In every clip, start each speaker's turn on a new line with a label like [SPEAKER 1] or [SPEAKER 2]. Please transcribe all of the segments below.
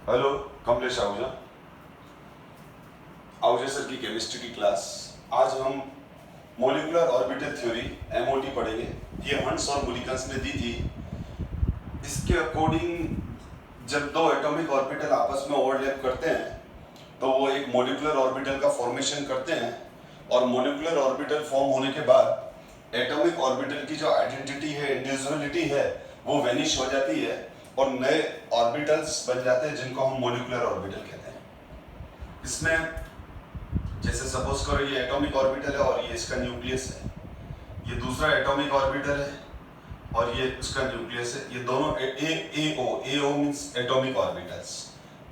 [SPEAKER 1] Hello, Kamlesh Ahuja sir की chemistry की class. आज हम मोलिकुलर ऑर्बिटल थ्योरी एमओटी पढ़ेंगे। ये हंट्स और मुलिकन्स ने दी थी। इसके अकॉर्डिंग जब दो एटॉमिक ऑर्बिटल आपस में ओवरलैप करते हैं तो वो एक मोलिकुलर ऑर्बिटल का फॉर्मेशन करते हैं, और मोलिकुलर ऑर्बिटल फॉर्म होने के बाद एटॉमिक ऑर्बिटल की जो आइडेंटिटी है, इंडिविजुअलिटी है, वो वेनिश हो जाती है और नए ऑर्बिटल्स बन जाते हैं जिनको हम मोलिकुलर ऑर्बिटल कहते हैं। इसमें जैसे सपोज करो ये एटॉमिक ऑर्बिटल है और ये इसका न्यूक्लियस है, ये दूसरा एटॉमिक ऑर्बिटल है और ये उसका न्यूक्लियस है। ये दोनों AO मींस एटॉमिक ऑर्बिटल्स।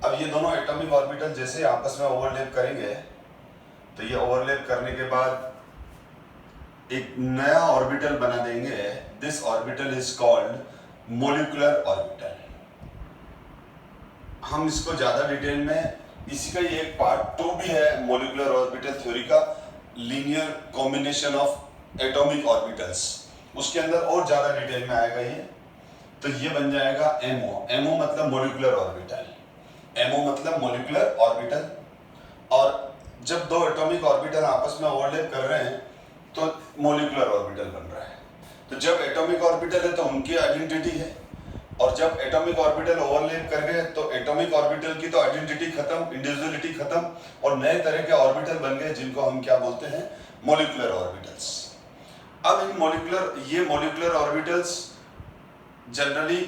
[SPEAKER 1] अब ये दोनों एटॉमिक ऑर्बिटल जैसे आपस में ओवरलैप करेंगे तो ये ओवरलैप करने के बाद एक नया ऑर्बिटल बना देंगे। This orbital is called molecular orbital. हम इसको ज्यादा डिटेल में, इसी का ये एक पार्ट 2 भी है मोलिकुलर ऑर्बिटल थ्योरी का, linear combination of atomic orbitals. उसके अंदर और ज्यादा डिटेल में आएगा ये। तो ये बन जाएगा एमओ मतलब मोलिकुलर ऑर्बिटल। एमओ मतलब मोलिकुलर ऑर्बिटल। और जब दो एटॉमिक ऑर्बिटल आपस में ओवरलैप कर रहे हैं तो मोलिकुलर ऑर्बिटल बन रहा है। तो जब एटॉमिक ऑर्बिटल है तो उनकी आइडेंटिटी है, और जब एटॉमिक ऑर्बिटल ओवरलैप कर गए तो एटॉमिक ऑर्बिटल की तो आइडेंटिटी खत्म, इंडिविजुअलिटी खत्म, और नए तरह के ऑर्बिटल बन गए जिनको हम क्या बोलते हैं, मोलिकुलर ऑर्बिटल्स। अब ये मोलिकुलर ऑर्बिटल्स जनरली,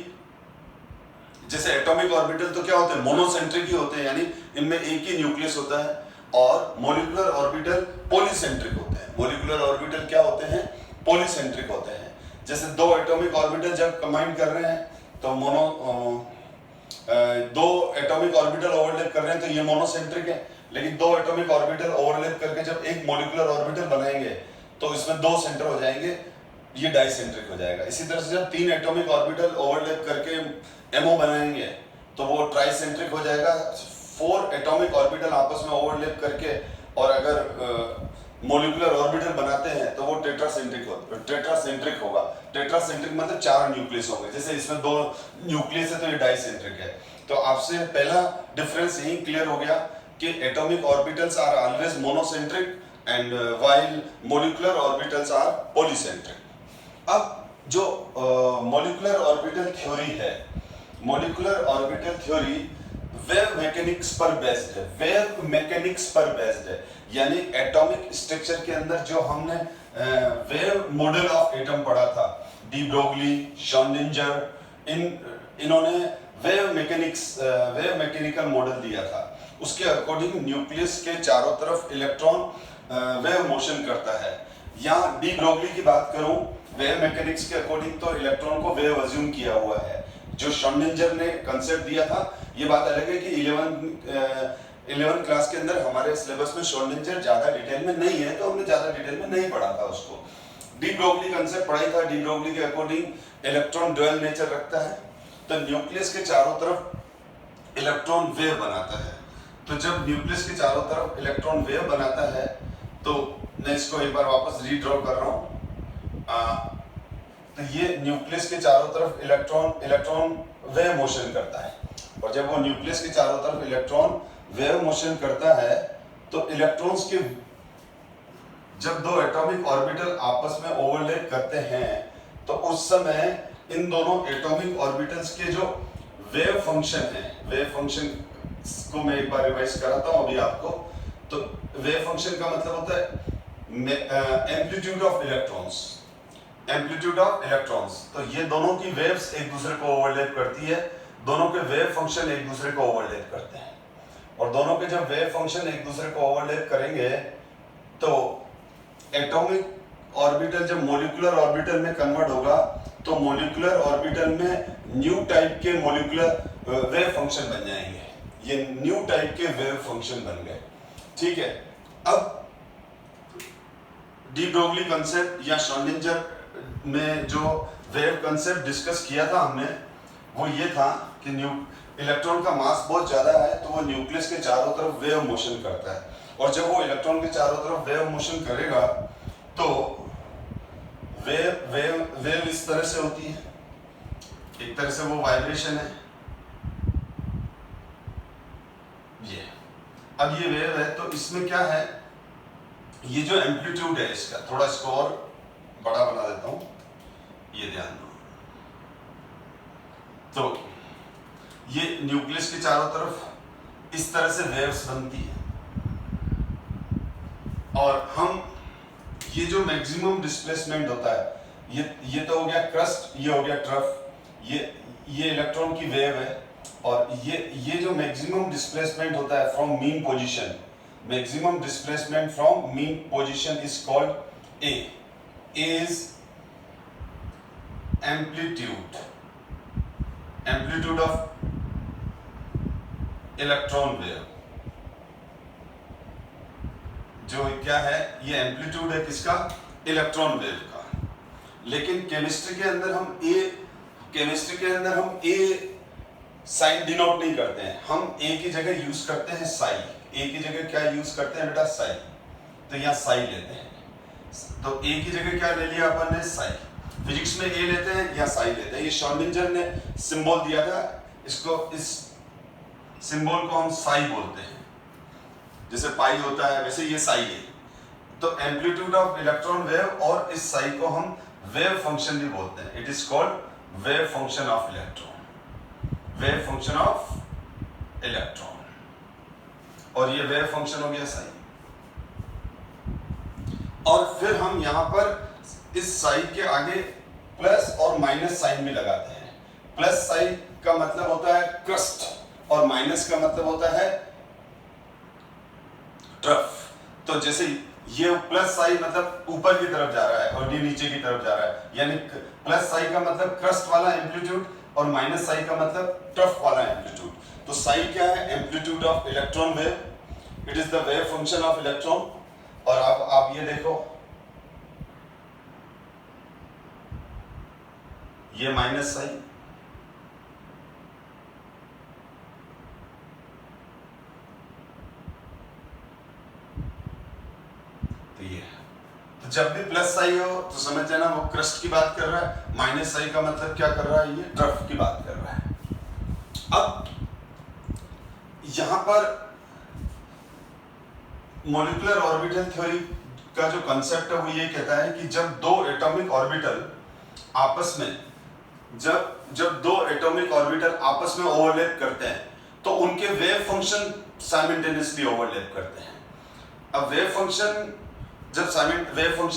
[SPEAKER 1] जैसे एटॉमिक ऑर्बिटल तो क्या होते हैं, मोनोसेंट्रिक ही होते हैं, यानी इनमें एक ही न्यूक्लियस होता है। और मोलिकुलर ऑर्बिटल पॉलीसेंट्रिक होते हैं। मोलिकुलर ऑर्बिटल क्या होते हैं, पॉलीसेंट्रिक होते हैं। जैसे दो एटॉमिक ऑर्बिटल जब कंबाइन कर रहे हैं तो दो एटॉमिक ऑर्बिटल ओवरलैप कर रहे हैं तो ये मोनोसेंट्रिक है। लेकिन दो एटॉमिक ऑर्बिटल ओवरलैप करके जब एक मॉलिक्यूलर ऑर्बिटल बनाएंगे तो इसमें दो सेंटर हो जाएंगे, ये डाइसेंट्रिक हो जाएगा। इसी तरह से जब तीन एटॉमिक ऑर्बिटल ओवरलैप करके एमओ बनाएंगे तो वो ट्राइसेंट्रिक हो जाएगा। 4 एटॉमिक ऑर्बिटल आपस में ओवरलैप करके और अगर मोलिकुलर ऑर्बिटल बनाते हैं तो वो टेट्रासेंट्रिक होगा। टेट्रासेंट्रिक मतलब 4 न्यूक्लियस होंगे। जैसे इसमें 2 न्यूक्लियस है तो ये डाइसेंट्रिक है। तो आपसे पहला डिफरेंस यही क्लियर हो गया कि atomic orbitals are always monocentric and while molecular orbitals are polycentric. अब जो मोलिकुलर ऑर्बिटल थ्योरी है, molecular orbital theory wave mechanics पर बेस्ड है। वेव मैकेनिक्स पर बेस्ड है, यानी एटॉमिक स्ट्रक्चर के अंदर जो हमने वेव मॉडल ऑफ एटम पढ़ा था, डी ब्रोगली, श्रोडिंगर, इन्होंने वेव मैकेनिकल मॉडल दिया था। उसके अकॉर्डिंग न्यूक्लियस के चारों तरफ इलेक्ट्रॉन वेव मोशन करता है। यहाँ डी ब्रोगली की बात करूं, वेव मैकेनिक्स के अकॉर्डिंग तो इलेक्ट्रॉन को वेव अज्यूम किया हुआ है। जो श्रोडिंगर ने कंसेप्ट दिया था, ये बात अलग है कि 11th क्लास के अंदर हमारे सिलेबस में श्रोडिंगर ज्यादा डिटेल में नहीं है, तो हमने ज्यादा डिटेल में नहीं पढ़ा था उसको। डी ब्रोगली कंसेप्ट पढ़ाई था। डी ब्रोगली के अकॉर्डिंग इलेक्ट्रॉन ड्यूअल नेचर रखता है, तो न्यूक्लियस के चारों तरफ इलेक्ट्रॉन वेव बनाता है। तो जब न्यूक्लियस के चारों तरफ इलेक्ट्रॉन वेव बनाता है, तो मैं इसको एक बार वापस रीड्रॉ कर रहा हूँ। तो ये न्यूक्लियस के चारों तरफ इलेक्ट्रॉन वेव मोशन करता है, और जब वो न्यूक्लियस के चारों तरफ इलेक्ट्रॉन वेव मोशन करता है तो इलेक्ट्रॉन्स के, जब दो एटॉमिक ऑर्बिटल आपस में ओवरलैप करते हैं तो उस समय इन दोनों एटॉमिक ऑर्बिटल्स के जो वेव फंक्शन है, वेव फंक्शन को मैं एक बार रिवाइज कराता हूं अभी आपको। तो वेव फंक्शन का मतलब होता है amplitude of electrons. Amplitude of electrons, तो ये दोनों की वेव्स एक दूसरे को ओवरलैप करती है। दोनों के वेव फंक्शन एक दूसरे को ओवरलैप करते हैं, और दोनों के जब वेव फंक्शन एक दूसरे को ओवरलैप करेंगे तो एटॉमिक ऑर्बिटल जब मोलिकुलर ऑर्बिटल में कन्वर्ट होगा तो मोलिकुलर ऑर्बिटल में न्यू टाइप के मोलिकुलर वेव फंक्शन बन जाएंगे। ये न्यू टाइप के वेव फंक्शन बन गए, ठीक है। अब डी ब्रोगली कंसेप्ट या श्रोडिंगर में जो वेव कंसेप्ट डिस्कस किया था हमने, वो ये था कि इलेक्ट्रॉन का मास बहुत ज्यादा है तो वो न्यूक्लियस के चारों तरफ वेव मोशन करता है, और जब वो इलेक्ट्रॉन के चारों तरफ वेव मोशन करेगा तो वेव इस तरह से होती है। एक तरह से वो वाइब्रेशन है, ये अब ये वेव है, तो इसमें क्या है, ये जो एम्पलीट्यूड है इसका, थोड़ा इसको और बड़ा बना देता हूं, ये ध्यान दो। तो ये न्यूक्लियस के चारों तरफ इस तरह से वेव्स बनती है, और हम ये जो मैक्सिमम डिस्प्लेसमेंट होता है, ये तो हो गया क्रस्ट, ये हो गया ट्रफ, ये इलेक्ट्रॉन की वेव है, और ये जो मैक्सिमम डिस्प्लेसमेंट होता है from mean position, maximum displacement from mean position is called A. A is amplitude of electron wave. जो क्या है, ये एम्पलीट्यूड है किसका, इलेक्ट्रॉन वेव का। लेकिन केमिस्ट्री के अंदर हम ए साइन डिनोट नहीं करते हैं, हम ए की जगह यूज करते हैं साई। ए की जगह क्या यूज करते हैं बेटा, साई। तो यहाँ साई लेते हैं, तो ए की जगह क्या ले लिया अपन ने, साई। फिजिक्स में ए लेते हैं या साई लेते हैं। ये श्रोडिंगर ने सिंबल दिया था, इसको, इस सिंबल को हम साई बोलते हैं, जैसे पाई होता है वैसे ये साई है। तो एम्पलीट्यूड ऑफ इलेक्ट्रॉन वेव, और इस साई को हम वेव फंक्शन भी बोलते हैं। It is called wave function of electron, wave function of electron, और ये वेव फंक्शन हो गया साई। और फिर हम यहां पर इस साई के आगे प्लस और माइनस साइन भी लगाते हैं। प्लस साइन का मतलब होता है क्रस्ट, और माइनस का मतलब होता है ट्रफ। तो जैसे ये प्लस साई मतलब ऊपर की तरफ जा रहा है, और ये नीचे की तरफ जा रहा है, यानी प्लस साई का मतलब क्रस्ट वाला एम्पलीट्यूड, और माइनस साई का मतलब ट्रफ वाला एम्पलीट्यूड। तो साई क्या है, amplitude of electron wave, it is the wave function of electron. और आप ये देखो, ये माइनस साई, तो ये, तो जब भी प्लस साई हो तो समझ जाना वो क्रस्ट की बात कर रहा है, माइनस साई का मतलब क्या कर रहा है, ये ट्रफ की बात कर रहा है। अब यहां पर मॉलिक्यूलर ऑर्बिटल थ्योरी का जो कंसेप्ट है वो ये कहता है कि जब दो एटॉमिक ऑर्बिटल आपस में आपस में ओवरलैप करते हैं तो उनके वेव फंक्शन साइमल्टेनियसली ओवरलैप करते हैं। अब वेव फंक्शन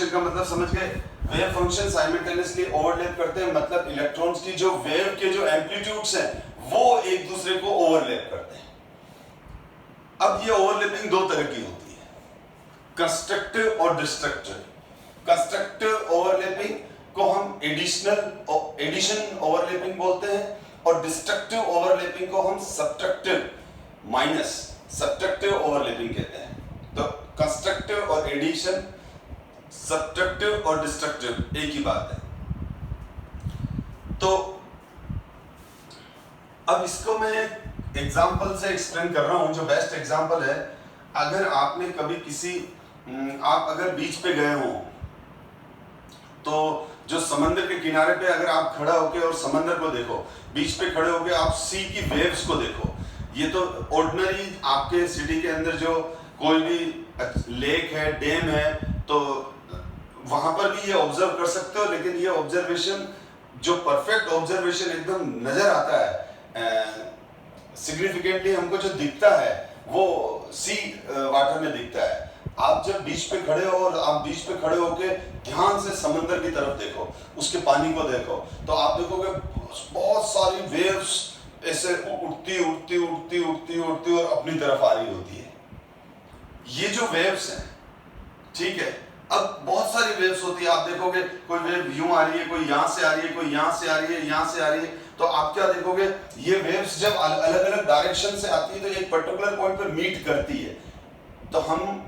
[SPEAKER 1] का मतलब समझ गए, वेव फंक्शन साइमल्टेनियसली ओवरलैप करते हैं, मतलब इलेक्ट्रॉन्स की जो वेव के जो एम्पलीट्यूड्स हैं वो एक दूसरे को ओवरलैप करते हैं। अब ये ओवरलैपिंग दो तरह की होती है, कंस्ट्रक्टिव और डिस्ट्रक्टिव। कंस्ट्रक्टिव ओवरलैपिंग को हम एडिशन ओवरलैपिंग बोलते हैं, और डिस्ट्रक्टिव ओवरलैपिंग को हम सब्ट्रैक्टिव ओवरलैपिंग कहते हैं। तो कंस्ट्रक्टिव और एडिशन, सब्ट्रैक्टिव और डिस्ट्रक्टिव एक ही बात है। तो अब इसको मैं एग्जाम्पल से एक्सप्लेन कर रहा हूं, जो बेस्ट एग्जाम्पल है। अगर आपने कभी आप अगर बीच पे गए हो, तो जो समंदर के किनारे पे अगर आप खड़ा होके और समंदर को देखो, बीच पे खड़े होके आप सी की वेव्स को देखो, ये तो ऑर्डिनरी आपके सिटी के अंदर जो कोई भी लेक है, डैम है, तो वहां पर भी ये ऑब्जर्व कर सकते हो। लेकिन ये ऑब्जर्वेशन, जो परफेक्ट ऑब्जर्वेशन एकदम नजर आता है, सिग्निफिकेंटली हमको जो दिखता है वो सी वाटर में दिखता है। आप जब बीच पे खड़े हो और आप बीच पे खड़े होके ध्यान से समंदर की तरफ देखो, उसके पानी को देखो, तो आप देखोगे बहुत सारी वेव्स ऐसे उड़ती और अपनी तरफ आ रही होती है। ये जो वेव्स हैं, ठीक है, अब बहुत सारी वेव्स होती है। आप देखोगे कोई वेव यूं आ रही है, कोई यहां से आ रही है, कोई यहां से आ रही है, यहां से आ रही है। तो आप क्या देखोगे, ये वेव्स जब अलग अलग डायरेक्शन से आती है तो एक पर्टिकुलर पॉइंट पर मीट करती है। तो हम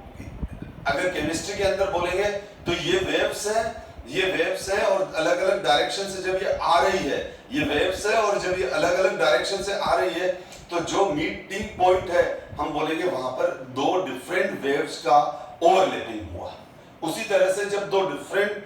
[SPEAKER 1] अगर केमिस्ट्री के अंदर बोलेंगे तो ये वेव्स है और अलग अलग डायरेक्शन से जब ये आ रही है, ये वेव्स है और जब ये अलग अलग डायरेक्शन से आ रही है, तो जो मीटिंग पॉइंट है हम बोलेंगे वहां पर दो डिफरेंट वेव्स का ओवरलैपिंग हुआ। उसी तरह से जब दो डिफरेंट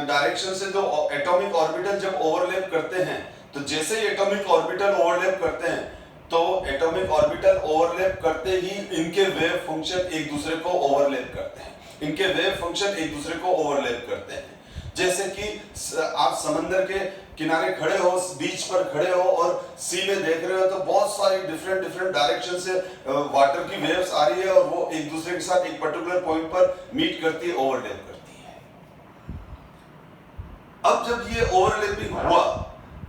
[SPEAKER 1] डायरेक्शन से दो एटॉमिक ऑर्बिटल जब ओवरलैप करते हैं, तो जैसे ही एटॉमिक ऑर्बिटल ओवरलैप करते हैं तो एटॉमिक ऑर्बिटल ओवरलैप करते ही इनके वेव फंक्शन एक दूसरे को ओवरलैप करते हैं, इनके वेव फंक्शन एक दूसरे को ओवरलैप करते हैं। जैसे कि आप समंदर के किनारे खड़े हो, बीच पर खड़े हो और सी में देख रहे हो, तो बहुत सारी डिफरेंट डायरेक्शन से वाटर की वेव्स आ रही है और वो एक दूसरे के साथ एक पर्टिकुलर पॉइंट पर मीट करती है, ओवरलैप करती है। अब जब ये ओवरलैपिंग हुआ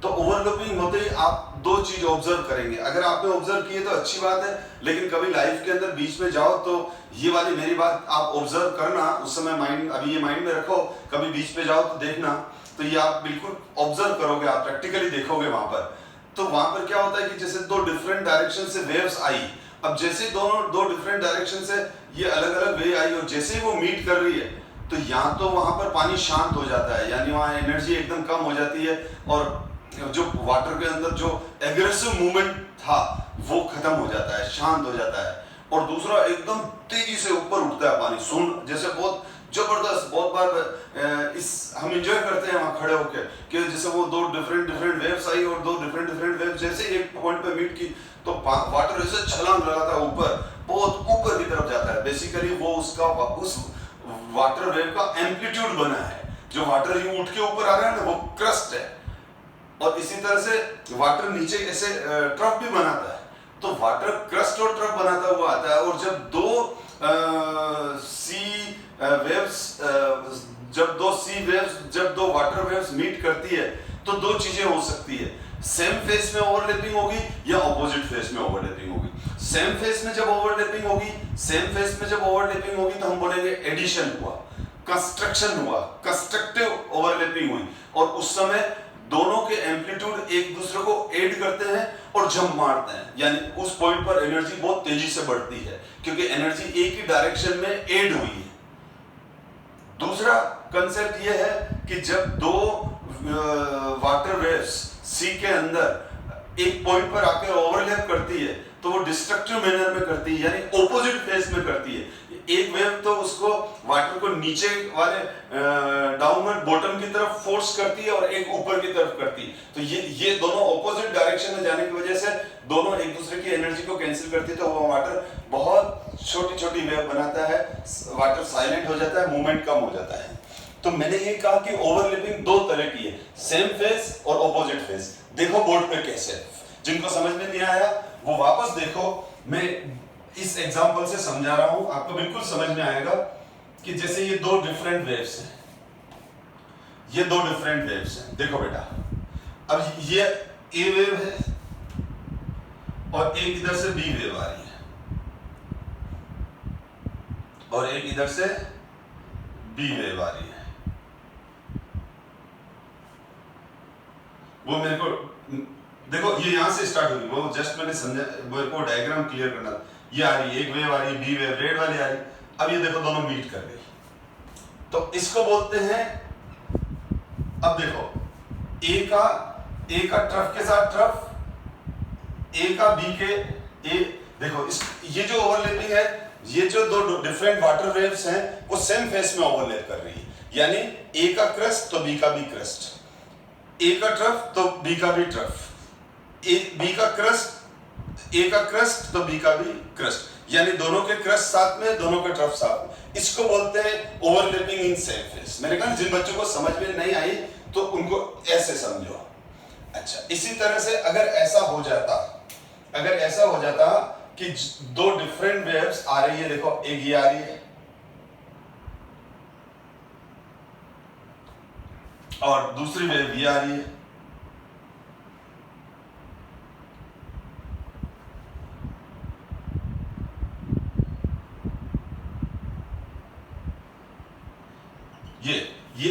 [SPEAKER 1] तो ओवरलैपिंग होते ही आप दो चीज ऑब्जर्व करेंगे। अगर आपने ऑब्जर्व किए तो अच्छी बात है, लेकिन कभी लाइफ के अंदर बीच में जाओ तो ये वाली मेरी बात आप ऑब्जर्व करना, उस समय माइंड, अभी ये माइंड में रखो, कभी बीच पे जाओ तो देखना, तो ये आप बिल्कुल ऑब्जर्व करोगे, आप प्रैक्टिकली देखोगे वहां पर। तो वहां पर क्या होता है कि जैसे दो डिफरेंट डायरेक्शन से वेव्स आई, अब जैसे दोनों दो डिफरेंट डायरेक्शन से ये अलग अलग वे आई और जैसे वो मीट कर रही है तो यहाँ तो वहां पर पानी शांत हो जाता है, यानी वहां एनर्जी एकदम कम हो जाती है और जो वाटर के अंदर जो एग्रेसिव मूवमेंट था वो खत्म हो जाता है, शांत हो जाता है। और दूसरा एकदम तेजी से ऊपर उठता है पानी, सुन जैसे बहुत जबरदस्त, बहुत बार इस हम एंजॉय करते हैं वहां खड़े होकर कि जैसे वो दो डिफरेंट वेव्स आई और दो डिफरेंट वेव्स जैसे एक पॉइंट पे मीट की तो वाटर ऐसे छलांग लगाता है ऊपर, बहुत ऊपर की तरफ जाता है। बेसिकली वो उसका उस वाटर वेव का एम्पलीट्यूड बना है, जो वाटर यूं उठ के ऊपर आ रहा है ना वो क्रस्ट है, और इसी तरह से वाटर नीचे ऐसे ट्रफ भी बनाता है, तो वाटर क्रस्ट और ट्रफ बनाता हुआ आता है। और जब दो सी वेव्स जब दो वाटर वेव्स मीट करती है तो दो चीजें हो सकती है, सेम फेस में ओवरलैपिंग होगी या ऑपोजिट फेस में ओवरलैपिंग होगी। सेम फेस में जब ओवरलैपिंग होगी तो हम बोलेंगे एडिशन हुआ, कंस्ट्रक्शन हुआ, कंस्ट्रक्टिव ओवरलैपिंग हुई, और उस समय दोनों के एम्पलीट्यूड एक दूसरे को ऐड करते हैं और जंप मारते हैं, यानी उस पॉइंट पर एनर्जी बहुत तेजी से बढ़ती है क्योंकि एनर्जी एक ही डायरेक्शन में ऐड हुई है। दूसरा कंसेप्ट यह है कि जब दो वाटर वेव्स सी के अंदर एक पॉइंट पर आकर ओवरलैप करती है तो वो डिस्ट्रक्टिव मैनर में करती है, यानी ऑपोजिट फेस में करती है। एक वेव तो उसको वाटर को नीचे वाले डाउनवर्ड बॉटम की तरफ फोर्स करती है और एक ऊपर की तरफ करती है, तो ये दोनों ऑपोजिट डायरेक्शन में जाने की वजह से दोनों एक दूसरे की एनर्जी को कैंसिल करती है, तो वो वाटर बहुत छोटी वेव बनाता है, वाटर साइलेंट हो जाता है, मूवमेंट कम हो जाता है। तो मैंने ये कहा कि ओवरलैपिंग दो तरह की है, सेम फेस और ऑपोजिट फेस। देखो बोर्ड पे कैसे, जिनको समझ में नहीं आया वो वापस देखो, मैं इस एग्जांपल से समझा रहा हूं, आपको बिल्कुल समझ में आएगा कि जैसे ये दो डिफरेंट वेव्स हैं, ये दो डिफरेंट वेव्स हैं, देखो बेटा, अब ये ए वेव है और एक इधर से बी वेव आ रही है और एक इधर से बी वेव आ रही है। वो मेरे को देखो, ये यहां से स्टार्ट होगी, वो जस्ट मैंने समझा, मेरे को डायग्राम क्लियर करना था। ये आ रही है, एक वेव आ रही है, बी वेव रेड वाली आ रही है, अब ये देखो दोनों मीट कर गई, तो इसको बोलते हैं, अब देखो ए का ट्रफ के साथ ट्रफ, ए का बी के ए, देखो ये जो ओवरलैपिंग है, ये जो दो डिफरेंट वाटर वेव्स हैं वो सेम फेस में ओवरलैप कर रही है, यानी ए का क्रस्ट तो बी का भी क्रस्ट, ए का ट्रफ तो बी का भी ट्रफ, बी का क्रस्ट, ए का क्रस्ट तो बी का भी क्रस्ट, यानी दोनों के क्रस्ट साथ में, दोनों के ट्रफ साथ में। इसको बोलते हैं ओवरलैपिंग इन सेम फेस। मैंने कहा जिन बच्चों को समझ में नहीं आई तो उनको ऐसे समझो। अच्छा, इसी तरह से अगर ऐसा हो जाता कि दो डिफरेंट वेव्स आ रही है, देखो एक ये आ रही है और दूसरी वेव ये आ रही है,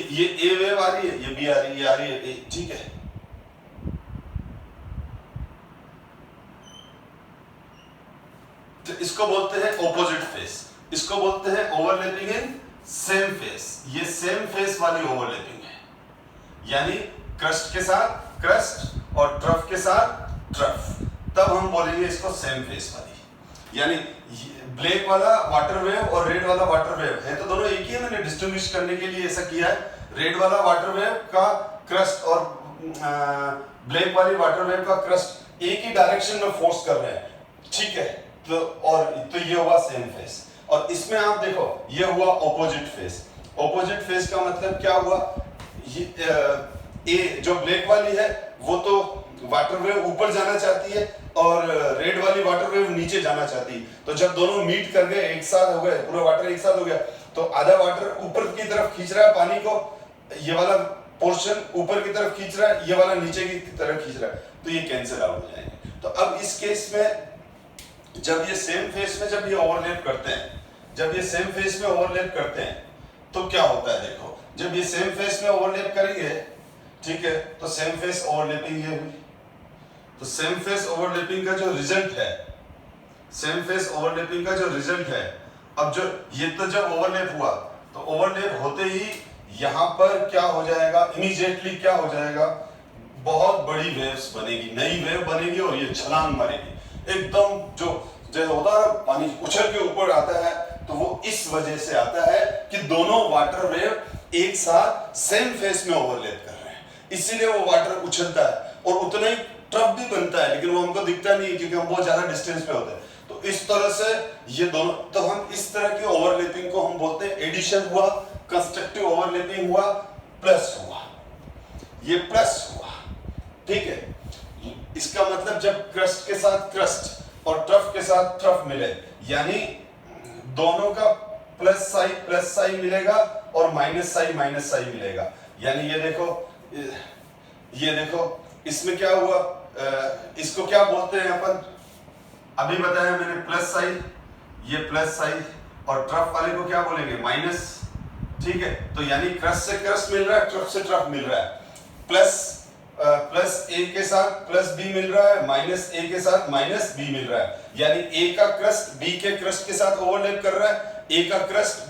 [SPEAKER 1] ये ए वेव आ रही है, ये बी आ रही है, ये आ रही है, ठीक है। तो इसको बोलते हैं ऑपोजिट फेस, इसको बोलते हैं ओवरलैपिंग इन सेम फेस। ये सेम फेस वाली ओवरलैपिंग है, यानी क्रस्ट के साथ क्रस्ट और ट्रफ के साथ ट्रफ, तब हम बोलेंगे इसको सेम फेस वाली। यानी ब्लैक वाला वाटर वेव और रेड वाला वाटर वेव है तो दोनों एक ही है, मैंने डिस्टिंग्विश करने के लिए ऐसा किया है। रेड वाला वाटर वेव का क्रस्ट और ब्लैक वाली वाटर वेव का क्रस्ट एक ही डायरेक्शन में फोर्स कर रहे हैं, ठीक है। तो ये हुआ सेम फेस। और इसमें आप देखो ये हुआ ऑपोजिट फेस। ऑपोजिट फेस का मतलब क्या हुआ, ये जो ब्लैक वाली है वो तो वाटर वेव ऊपर जाना चाहती है और रेड वाली वाटर वेव नीचे जाना चाहती है। तो जब दोनों मीट कर गए, एक साथ हो गए, पूरा वाटर एक साथ हो गया, तो आधा वाटर ऊपर की तरफ खींच रहा है पानी को, ये वाला पोर्शन ऊपर की तरफ खींच रहा है, ये वाला नीचे की तरफ खींच रहा है, तो ये कैंसिल आउट हो जाएंगे। तो अब इस केस में जब ये सेम फेस में जब ये ओवरलैप करते हैं, जब ये सेम फेस में ओवरलैप करते हैं तो क्या होता है, देखो जब ये सेम फेस में ओवरलैप करेंगे, ठीक है, तो सेम फेस ओवरलैपिंग ये हुई। तो सेम फेस ओवरलैपिंग का जो रिजल्ट है, सेम फेस ओवरलैपिंग का जो रिजल्ट है, अब जो ये तो जब ओवरलैप हुआ तो ओवरलैप होते ही यहां पर क्या हो जाएगा, इमीडिएटली क्या हो जाएगा, बहुत बड़ी वेव्स बनेगी, नई वेव बनेगी और ये छलांग मारेगी एकदम। जो जैसे होता है पानी उछल के ऊपर आता है, तो वो इस वजह से आता है कि दोनों वाटर वेव एक साथ सेम फेस में ओवरलैप कर रहे हैं, इसीलिए वो वाटर उछलता है और उतना ही ट्रफ भी बनता है, लेकिन वो हमको दिखता नहीं है क्योंकि हम बहुत ज्यादा डिस्टेंस पे होते हैं। तो इस तरह से ये दोनों, तो हम इस तरह की ओवरलैपिंग को हम बोलते हैं एडिशन हुआ, कंस्ट्रक्टिव ओवरलैपिंग हुआ, प्लस हुआ, ये प्लस हुआ, ठीक है। इसका मतलब जब क्रस्ट के साथ क्रस्ट और ट्रफ के साथ ट्रफ मिले, यानी दोनों का प्लस साई मिलेगा और माइनस साई मिलेगा। यानी ये देखो इसमें क्या हुआ, इसको क्या बोलते हैं अपन, अभी बताया मैंने प्लस साई, ये प्लस साई, और ट्रफ वाले को क्या बोलेंगे, माइनस, ठीक है। तो यानी क्रस्ट से क्रस्ट मिल रहा है, ट्रफ से ट्रफ मिल रहा है, प्लस ए के साथ प्लस बी मिल रहा है, माइनस ए के साथ माइनस बी मिल रहा है। यानी ए का क्रस्ट बी के क्रस्ट के साथ ओवरलैप कर रहा है, ए का क्रस्ट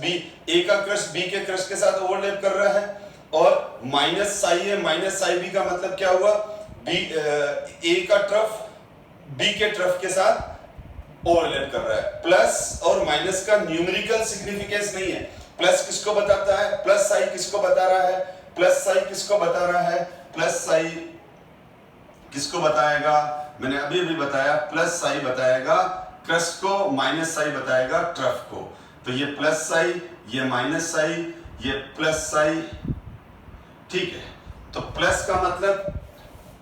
[SPEAKER 1] बी के क्रस्ट के साथ ओवरलैप कर रहा है, और माइनस साई है, माइनस साई बी का मतलब क्या हुआ, ए का ट्रफ बी के ट्रफ के साथ ओवरलैप कर रहा है। प्लस और माइनस का न्यूमेरिकल सिग्निफिकेंस नहीं है। प्लस किसको बताता है, प्लस साई किसको बता रहा है, प्लस साई किसको बता रहा है, प्लस साई किसको बताएगा, मैंने अभी बताया, प्लस साई बताएगा क्रस्ट को, माइनस साई बताएगा ट्रफ को। तो ये प्लस साई, ये माइनस साई, ये प्लस साई, ठीक है। तो प्लस का मतलब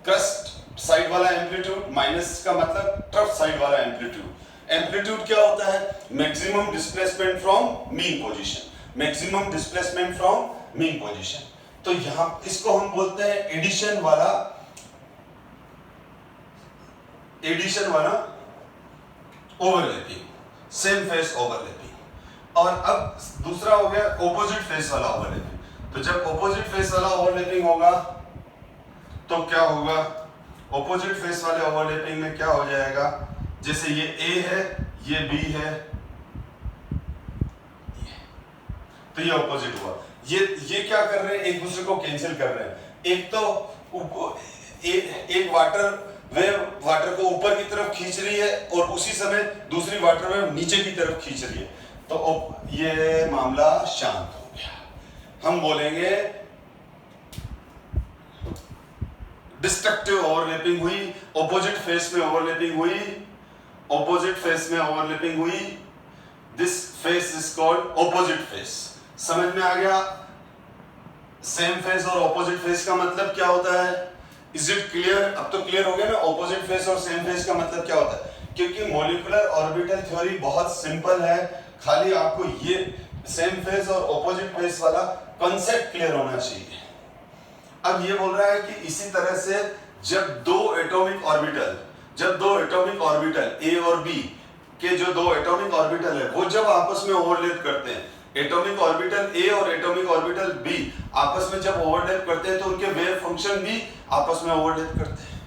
[SPEAKER 1] क्रस्ट साइड वाला एम्पलीट्यूड, माइनस का मतलब ट्रफ साइड वाला एम्पलीट्यूड। एम्पलीट्यूड क्या होता है, maximum displacement from mean position, maximum displacement from mean position. तो यहां इसको हम बोलते हैं एडिशन वाला ओवरलैपिंग, सेम फेस ओवरलैपिंग। और अब दूसरा हो गया ऑपोजिट फेस वाला ओवरलैपिंग। तो जब ऑपोजिट फेस वाला ओवरलैपिंग होगा तो क्या होगा, ऑपोजिट फेस वाले ओवरलैपिंग में क्या हो जाएगा, जैसे ये ए है, ये बी है, तो ये ऑपोजिट हुआ। ये क्या कर रहे हैं, एक दूसरे को कैंसिल कर रहे हैं। एक तो एक वाटर को ऊपर की तरफ खींच रही है और उसी समय दूसरी वाटर वेव नीचे की तरफ खींच रही है, तो ये मामला शांत हो गया। हम बोलेंगे डिस्ट्रक्टिव ओवरलैपिंग हुई, ऑपोजिट फेस में ओवरलैपिंग हुई, ऑपोजिट फेस में ओवरलैपिंग हुई, this face is called opposite face. समझ में आ गया सेम फेस और ऑपोजिट फेस का मतलब क्या होता है, इज इट क्लियर? अब तो क्लियर हो गया ना ऑपोजिट फेस और सेम फेस का मतलब क्या होता है, क्योंकि मॉलिक्यूलर ऑर्बिटल थ्योरी बहुत सिंपल है, खाली आपको ये सेम फेस और ऑपोजिट फेस वाला कॉन्सेप्ट क्लियर होना चाहिए। अब ये बोल रहा है कि इसी तरह से जब दो एटॉमिक ऑर्बिटल ए और बी के जो दो एटॉमिक ऑर्बिटल है वो जब आपस में ओवरलैप करते हैं, एटॉमिक ऑर्बिटल ए और एटॉमिक ऑर्बिटल बी आपस में जब ओवरलैप करते हैं तो उनके वेव फंक्शन भी आपस में ओवरलैप करते हैं।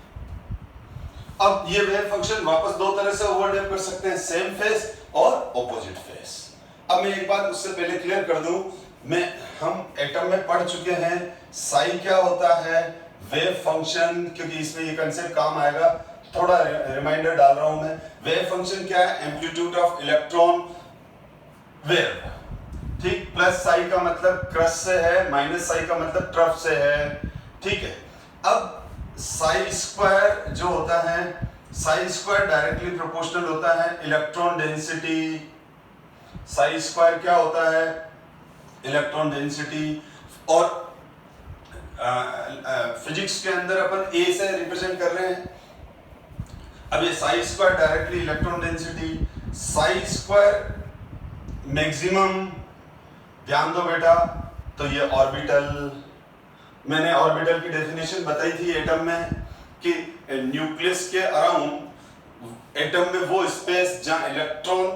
[SPEAKER 1] अब ये वेव फंक्शन वापस दो तरह से ओवरलैप कर सकते हैं, सेम फेस और ऑपोजिट फेस। अब मैं एक बात उससे पहले क्लियर कर दूं, हम एटम में पढ़ चुके हैं साई क्या होता है, वेव फंक्शन, क्योंकि इसमें ये कंसेप्ट काम आएगा, थोड़ा रिमाइंडर डाल रहा हूं मैं। वेव फंक्शन क्या है, एम्पलीट्यूड ऑफ इलेक्ट्रॉन वेव, ठीक। प्लस साई का मतलब क्रस्ट से है, माइनस साई का मतलब ट्रफ से है, ठीक है। अब साई स्क्वायर जो होता है, साई स्क्वायर डायरेक्टली प्रोपोर्शनल होता है इलेक्ट्रॉन डेंसिटी। साई स्क्वायर क्या होता है? Electron density. और फिजिक्स के अंदर अपन ए से रिप्रेजेंट कर रहे हैं। अब ये Sai square directly electron density, Sai square maximum, ध्यान दो बेटा, तो ये ऑर्बिटल। मैंने ऑर्बिटल की डेफिनेशन बताई थी एटम में कि न्यूक्लियस के अराउंड एटम में वो स्पेस जहां इलेक्ट्रॉन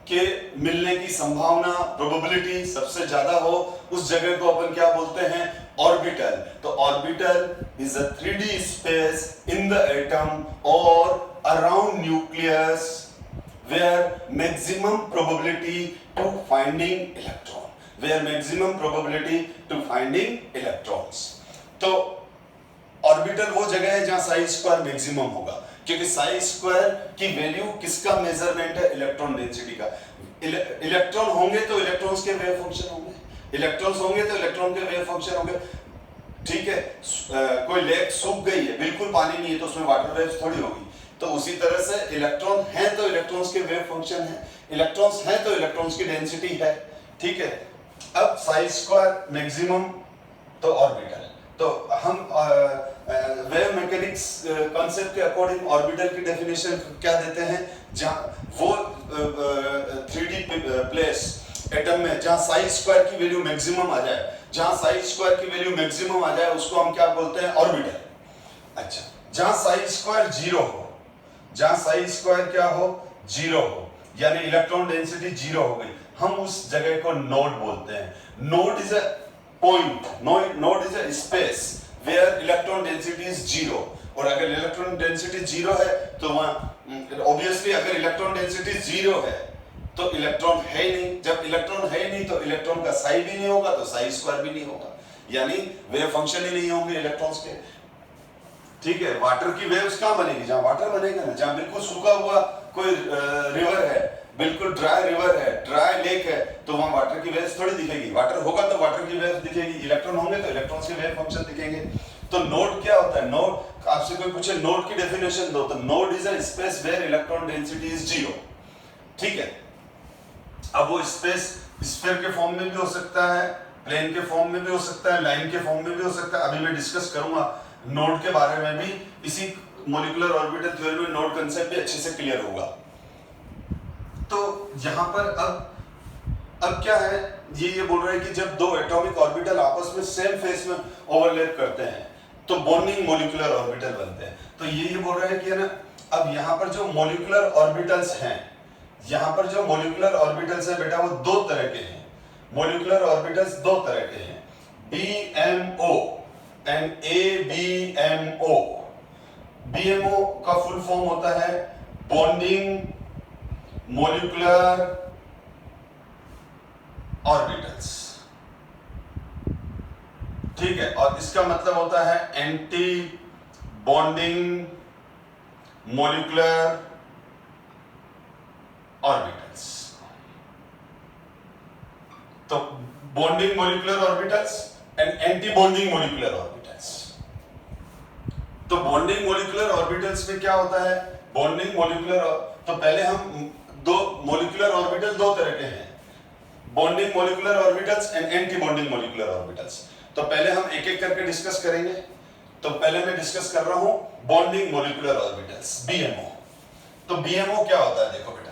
[SPEAKER 1] के मिलने की संभावना, प्रोबेबिलिटी सबसे ज्यादा हो, उस जगह को अपन क्या बोलते हैं? ऑर्बिटल। तो orbital is a 3D space in the atom और around nucleus where maximum probability to finding electron, where maximum probability to finding electrons। तो ऑर्बिटल वो जगह है जहां साई स्क्वायर मैक्सिमम होगा, क्योंकि साई स्क्वायर की वैल्यू किसका मेजरमेंट है? इलेक्ट्रॉन डेंसिटी का। इलेक्ट्रॉन होंगे तो इलेक्ट्रॉन्स के वेव फंक्शन होंगे, इलेक्ट्रॉन्स होंगे तो इलेक्ट्रॉन के वेव फंक्शन होंगे। ठीक है, कोई लेक सूख गई है, बिल्कुल पानी नहीं है, तो उसमें वाटर वेव्स थोड़ी होगी। तो उसी तरह से इलेक्ट्रॉन है तो इलेक्ट्रॉन्स के वेव फंक्शन है, इलेक्ट्रॉन्स है तो इलेक्ट्रॉन्स की डेंसिटी है। ठीक है, अब साई स्क्वायर मैक्सिमम तो ऑर्बिटल। तो हम वेव मैकेनिक्स कॉन्सेप्ट के अकॉर्डिंग ऑर्बिटल की डेफिनेशन क्या देते हैं? जहां वो 3D प्लेस एटम में जहां साई स्क्वायर की वैल्यू मैक्सिमम आ जाए, जहां साई स्क्वायर की वैल्यू मैक्सिमम आ जाए, उसको हम क्या बोलते हैं? ऑर्बिटल। अच्छा, जहां साई स्क्वायर जीरो हो, जहां साई स्क्वायर क्या हो? जीरो हो, यानी इलेक्ट्रॉन डेंसिटी जीरो हो गई, हम उस जगह को नोड बोलते हैं। Node is a point, node is a space where electron density is zero. और अगर इलेक्ट्रॉन डेंसिटी जीरो है तो वहां ऑब्वियसली अगर इलेक्ट्रॉन डेंसिटी जीरो है तो इलेक्ट्रॉन है ही नहीं। जब इलेक्ट्रॉन है ही नहीं तो इलेक्ट्रॉन का साई भी नहीं होगा, तो साई स्क्वायर भी नहीं होगा, यानी वेव फंक्शन ही नहीं होंगे इलेक्ट्रॉन्स के। ठीक है, वाटर की वेव्स कहां बनेगी? जहां वाटर बनेगा ना, जहां बिल्कुल सूखा हुआ कोई रिवर है, बिल्कुल ड्राई रिवर है, ड्राई लेक है, तो वहां वाटर की वेव्स थोड़ी दिखेगी। वाटर होगा तो वाटर की वेव्स दिखेगी, इलेक्ट्रॉन होंगे तो इलेक्ट्रॉन्स के वेव फंक्शन दिखेंगे। तो नोड क्या होता है? नोड, आपसे कोई पूछे नोड की डेफिनेशन दो, तो node is a space where electron density is zero. ठीक है, अब वो स्पेस स्फीयर के फॉर्म में भी हो सकता है, प्लेन के फॉर्म में भी हो सकता है, लाइन के फॉर्म में भी हो सकता है। अभी मैं डिस्कस करूंगा नोड के बारे में भी, इसी मॉलिक्यूलर ऑर्बिटल थ्योरी में नोड कांसेप्ट भी अच्छे से क्लियर होगा। तो यहां पर अब क्या है, ये बोल रहा है कि जब दो एटॉमिक ऑर्बिटल आपस में सेम फेस में ओवरलैप करते हैं तो बॉन्डिंग मॉलिक्यूलर ऑर्बिटल बनते हैं। तो ये बोल रहा है कि ना, अब यहां पर जो मॉलिक्यूलर ऑर्बिटल्स हैं, यहां पर जो मॉलिक्यूलर ऑर्बिटल्स है बेटा, वो दो तरह के हैं। मॉलिक्यूलर ऑर्बिटल्स दो तरह के हैं, BMO एंड ABMO। BMO का फुल फॉर्म होता है बॉन्डिंग मॉलिक्यूलर ऑर्बिटल्स। ठीक है, और इसका मतलब होता है एंटी बॉन्डिंग मॉलिक्यूलर ऑर्बिटल्स। तो bonding molecular orbitals and anti bonding molecular orbitals. तो बॉन्डिंग मॉलिक्यूलर ऑर्बिटल्स में क्या होता है? बॉन्डिंग मॉलिक्यूलर, तो पहले हम दो मॉलिक्यूलर ऑर्बिटल दो तरह के हैं, bonding molecular orbitals and anti bonding molecular orbitals. तो पहले हम एक एक करके डिस्कस करेंगे। तो पहले मैं डिस्कस कर रहा हूं बॉन्डिंग मॉलिक्यूलर ऑर्बिटल्स, BMO। तो BMO क्या होता है? देखो बेटा,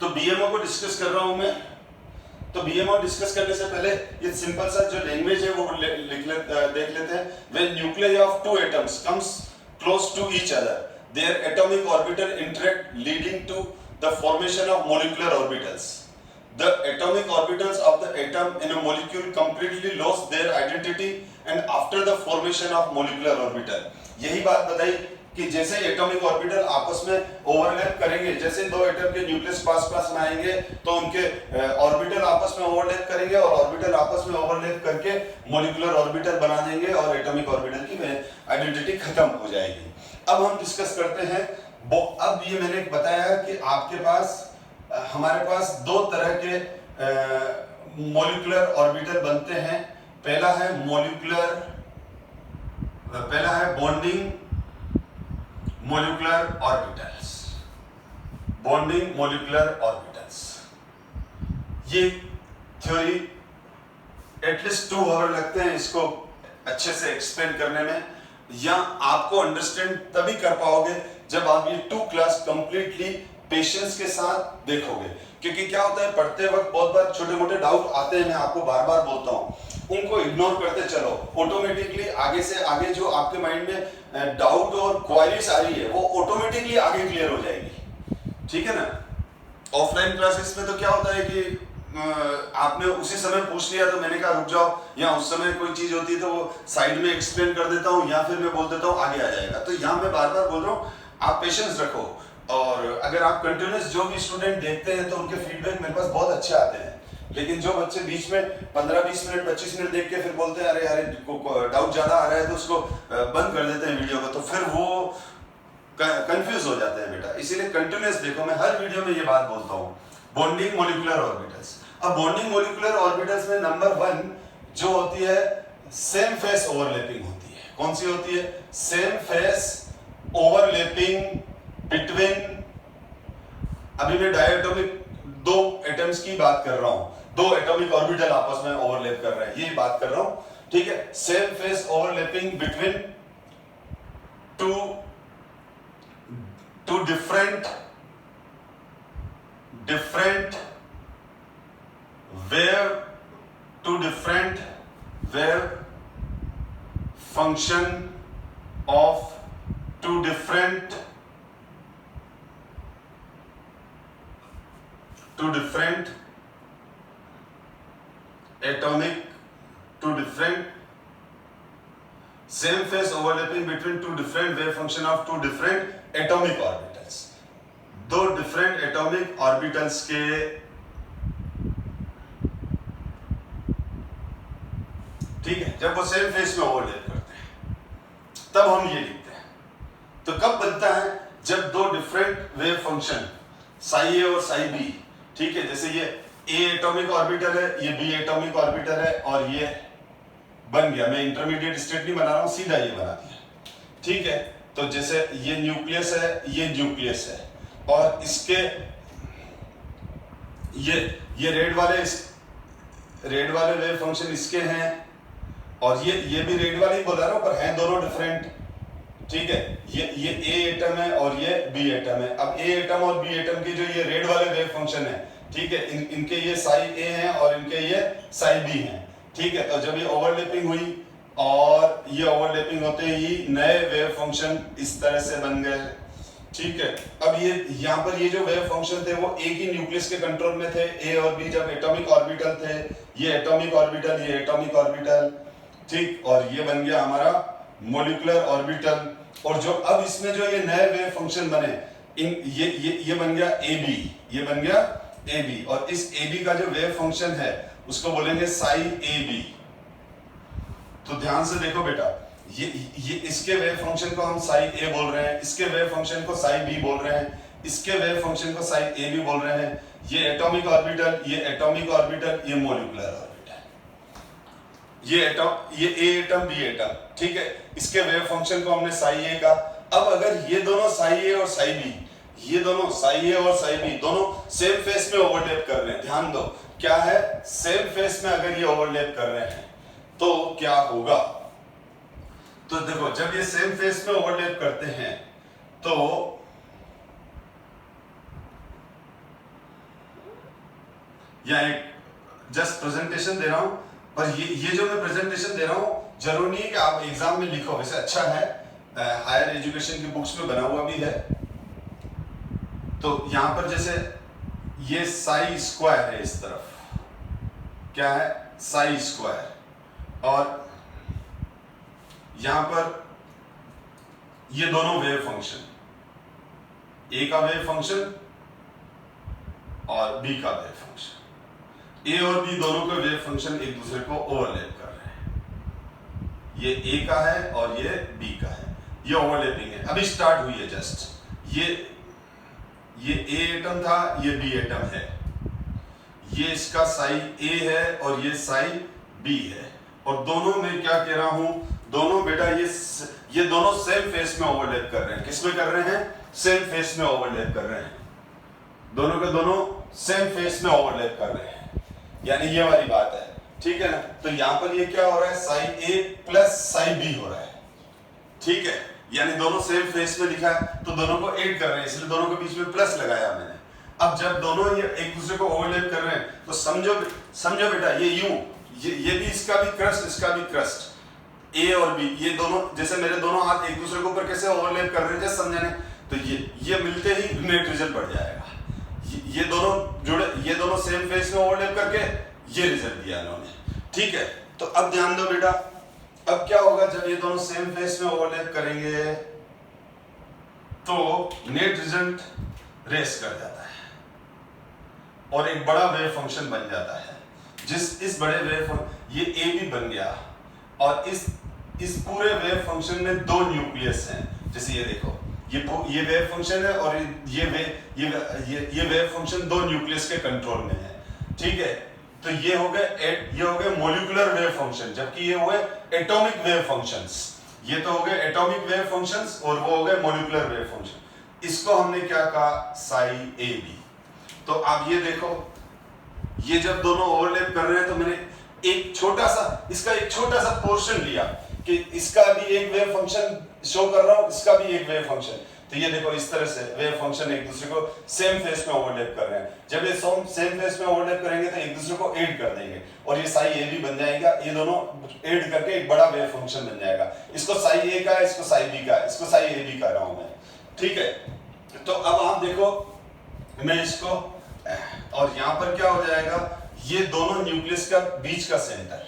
[SPEAKER 1] तो BMO को डिस्कस कर रहा हूं मैं। तो BMO डिस्कस करने से पहले ये सिंपल सा जो लैंग्वेज है वो देख लेते हैं। When nuclei of two atoms comes close to each other, their atomic orbital interact, leading to the formation of molecular orbitals. The atomic orbitals of the atom in a molecule completely lost their identity and after the formation of molecular orbital। यही बात बताई कि जैसे atomic orbital आपस में overlap करेंगे, जैसे दो एटम के न्यूक्लियस पास में आएंगे तो उनके ऑर्बिटल आपस में ओवरलैप करेंगे और ऑर्बिटल आपस में ओवरलैप करके मॉलिक्यूलर ऑर्बिटल बना देंगे और एटॉमिक ऑर्बिटल की आइडेंटिटी खत्म हो जाएगी। अब हम डिस्कस करते हैं। अब ये मैंने बताया कि आपके पास, हमारे पास दो तरह के मॉलिक्यूलर ऑर्बिटल बनते हैं। पहला है bonding molecular orbitals, bonding molecular orbitals. ये थ्योरी एटलीस्ट 2 आवर लगते हैं इसको अच्छे से एक्सप्लेन करने में, या आपको अंडरस्टैंड तभी कर पाओगे जब आप ये 2 क्लास कंप्लीटली पेशेंस के साथ देखोगे। क्योंकि क्या होता है, पढ़ते वक्त बहुत बार छोटे मोटे डाउट आते हैं, मैं आपको बार बार बोलता हूँ, उनको इग्नोर करते चलो, ऑटोमेटिकली आगे से आगे जो आपके माइंड में डाउट और क्वेरीज आ रही है वो ऑटोमेटिकली आगे क्लियर हो जाएगी, ठीक है ना। ऑफलाइन क्लासेस में तो क्या होता है कि आपने उसी समय पूछ लिया तो मैंने कहा रुक जाओ, या उस समय कोई चीज होती है तो वो साइड में एक्सप्लेन कर देता हूँ, या फिर मैं बोल देता हूँ आगे आ जाएगा। तो यहाँ मैं बार बार बोल रहा हूँ आप पेशेंस रखो, और अगर आप कंटिन्यूस जो भी स्टूडेंट देखते हैं तो उनके फीडबैक मेरे पास बहुत अच्छे आते हैं, लेकिन जो बच्चे बीच में 15-20 मिनट 25 मिनट देख के फिर बोलते हैं अरे अरे डाउट ज्यादा आ रहा है तो उसको बंद कर देते हैं वीडियो को, तो फिर वो कंफ्यूज हो जाते हैं बेटा। इसीलिए कंटिन्यूस देखो, मैं हर वीडियो में ये बात बोलता हूँ, बॉन्डिंग मोलिकुलर ऑर्बिटल्स। अब बॉन्डिंग मोलिकुलर ऑर्बिटल्स में नंबर 1 जो होती है सेम फेस ओवरलैपिंग होती है। कौन सी होती है? सेम फेस ओवरलैपिंग बिटवीन, अभी मैं डायटोमिक 2 एटम्स की बात कर रहा हूं, 2 एटॉमिक ऑर्बिटल आपस में ओवरलैप कर रहे हैं, ये बात कर रहा हूं, ठीक है। Same phase overlapping between two different wave function of two different same phase overlapping between two different wave function of two different atomic orbitals। दो different atomic orbitals के ठीक है, जब वो सेम फेस में ओवरलैप करते हैं तब हम ये लिखते हैं। तो कब बनता है? जब दो डिफरेंट वेव फंक्शन साई ए और साई बी, ठीक है, जैसे ये ए एटॉमिक ऑर्बिटल है, ये बी एटॉमिक ऑर्बिटल है, और ये बन गया, मैं इंटरमीडिएट स्टेट नहीं बना रहा हूं, सीधा ये बना दिया, ठीक है। तो जैसे ये न्यूक्लियस है, ये न्यूक्लियस है, और इसके ये रेड वाले वेव फंक्शन इसके हैं, और ये भी रेड वाले ही बोला रहा हूं, पर हैं दोनों डिफरेंट, ठीक है। ये ए एटम है और ये बी एटम है। अब ए एटम और बी एटम के जो ये रेड वाले वेव फंक्शन है, ठीक है, इनके ये साई ए हैं और इनके ये साई बी हैं, ठीक है। तो जब ये ओवरलैपिंग हुई और ये ओवरलैपिंग होते ही नए वेव फंक्शन इस तरह से बन गए, ठीक है। अब ये यहाँ पर ये जो वेव फंक्शन थे वो एक ही न्यूक्लियस के कंट्रोल में थे, ए और बी जब एटॉमिक ऑर्बिटल थे, ये एटॉमिक ऑर्बिटल, ये एटॉमिक ऑर्बिटल, ठीक, और ये बन गया हमारा मोलिकुलर ऑर्बिटल। और जो अब इसमें जो ये नए वेव फंक्शन बने, ये बन गया ए बी, ये बन गया ए बी, और इस ए बी का जो वेव फंक्शन है उसको बोलेंगे साई ए बी। तो ध्यान से देखो बेटा, ये इसके वेव फंक्शन को हम साई ए बोल रहे हैं, इसके वेव फंक्शन को साई बी बोल रहे हैं, इसके वेव फंक्शन को साई ए बी बोल रहे हैं। ये एटॉमिक ऑर्बिटल, ये एटॉमिक ऑर्बिटल, ये मोलिकुलर ऑर्बिटल, ये ए एटम बी एटम, ठीक है। इसके वेव फंक्शन को हमने साई ए का। अब अगर ये दोनों साई ए और साई बी, ये दोनों साई ए और साई बी दोनों सेम फेस में ओवरलैप कर रहे हैं, ध्यान दो क्या है, सेम फेस में अगर ये ओवरलैप कर रहे हैं तो क्या होगा? तो देखो, जब ये सेम फेस में ओवरलैप करते हैं तो यह एक जस्ट प्रेजेंटेशन दे रहा हूं, पर ये जो मैं प्रेजेंटेशन दे रहा हूं जरूरी नहीं कि आप एग्जाम में लिखो, वैसे अच्छा है, हायर एजुकेशन की बुक्स में बना हुआ भी है। तो यहां पर जैसे ये साई स्क्वायर है, इस तरफ क्या है, साई स्क्वायर, और यहां पर ये दोनों वेव फंक्शन, ए का वेव फंक्शन और बी का वेव फंक्शन, ए और बी दोनों के वेव फंक्शन एक दूसरे को ओवरलैप कर रहे हैं। ये ए का है और ये बी का है, ये ओवरलैपिंग है, अभी स्टार्ट हुई है जस्ट। ये ए एटम था, ये बी एटम है, ये इसका साई ए है और ये साई बी है, और दोनों में क्या कह रहा हूं, दोनों बेटा ये दोनों सेम फेस में ओवरलैप कर रहे हैं। किस में कर रहे हैं? सेम फेस में ओवरलैप कर रहे हैं। दोनों के दोनों सेम फेस में ओवरलैप कर रहे हैं, यानी ये वाली बात है, ठीक है ना। तो यहां पर ये क्या हो रहा है, Sai A plus psi B हो रहा है, ठीक है, यानी दोनों सेम फेस में लिखा है तो दोनों को ऐड कर रहे हैं, इसलिए दोनों के बीच में प्लस लगाया मैंने। अब जब दोनों ये एक दूसरे को ओवरलैप कर रहे हैं तो समझो बेटा, ये यूं ये भी इसका भी क्रस्ट, इसका भी क्रस्ट, ए और बी, ये दोनों जैसे मेरे दोनों हाथ एक दूसरे के ऊपर कैसे ओवरलैप कर रहे हैं, जैसे समझने, तो ये मिलते ही नेट रिजल्ट बढ़ जाएगा। ये दोनों जुड़े, ये दोनों सेम फेस में ओवरलैप करके ये रिजल्ट दिया इन्होंने, ठीक है। तो अब ध्यान दो बेटा, अब क्या होगा जब ये दोनों सेम फेस में ओवरलैप करेंगे तो नेट रिजल्ट रेस कर जाता है और एक बड़ा वेव फंक्शन बन जाता है। इस बड़े वेव, ये ए भी बन गया और इस पूरे वेव फंक्शन में दो न्यूक्लियस हैं। जैसे ये देखो, ये वेव फंक्शन है और ये वेव फंक्शन दो न्यूक्लियस के कंट्रोल में है, ठीक है। तो ये हो गए मॉलिक्यूलर वेव फंक्शन, जबकि ये हुए एटॉमिक वेव फंक्शंस। ये तो हो गए एटॉमिक वेव फंक्शंस और वो हो गए मॉलिक्यूलर वेव फंक्शन। इसको हमने क्या कहा, साई ए बी। तो अब ये देखो, ये जब दोनों ओवरलैप कर रहे हैं तो मैंने इसका एक छोटा सा पोर्शन लिया कि इसका भी एक वेव फंक्शन शो कर रहा हूं, इसका भी एक वेव फंक्शन। तो ये देखो, इस तरह से वेव फंक्शन एक दूसरे को सेम फेस में ओवरलैप कर रहे हैं। जब ये सेम फेस में ओवरलैप करेंगे तो एक दूसरे को ऐड कर देंगे और ये साई ए भी बन जाएगा। ये दोनों ऐड करके एक बड़ा वेव फंक्शन बन जाएगा। इसको साई ए का है, इसको साई बी का है, इसको साई ए बी कर रहा हूं मैं, ठीक है। तो अब आप देखो, मैं इसको, और यहां पर क्या हो जाएगा, ये दोनों न्यूक्लियस का बीच का सेंटर,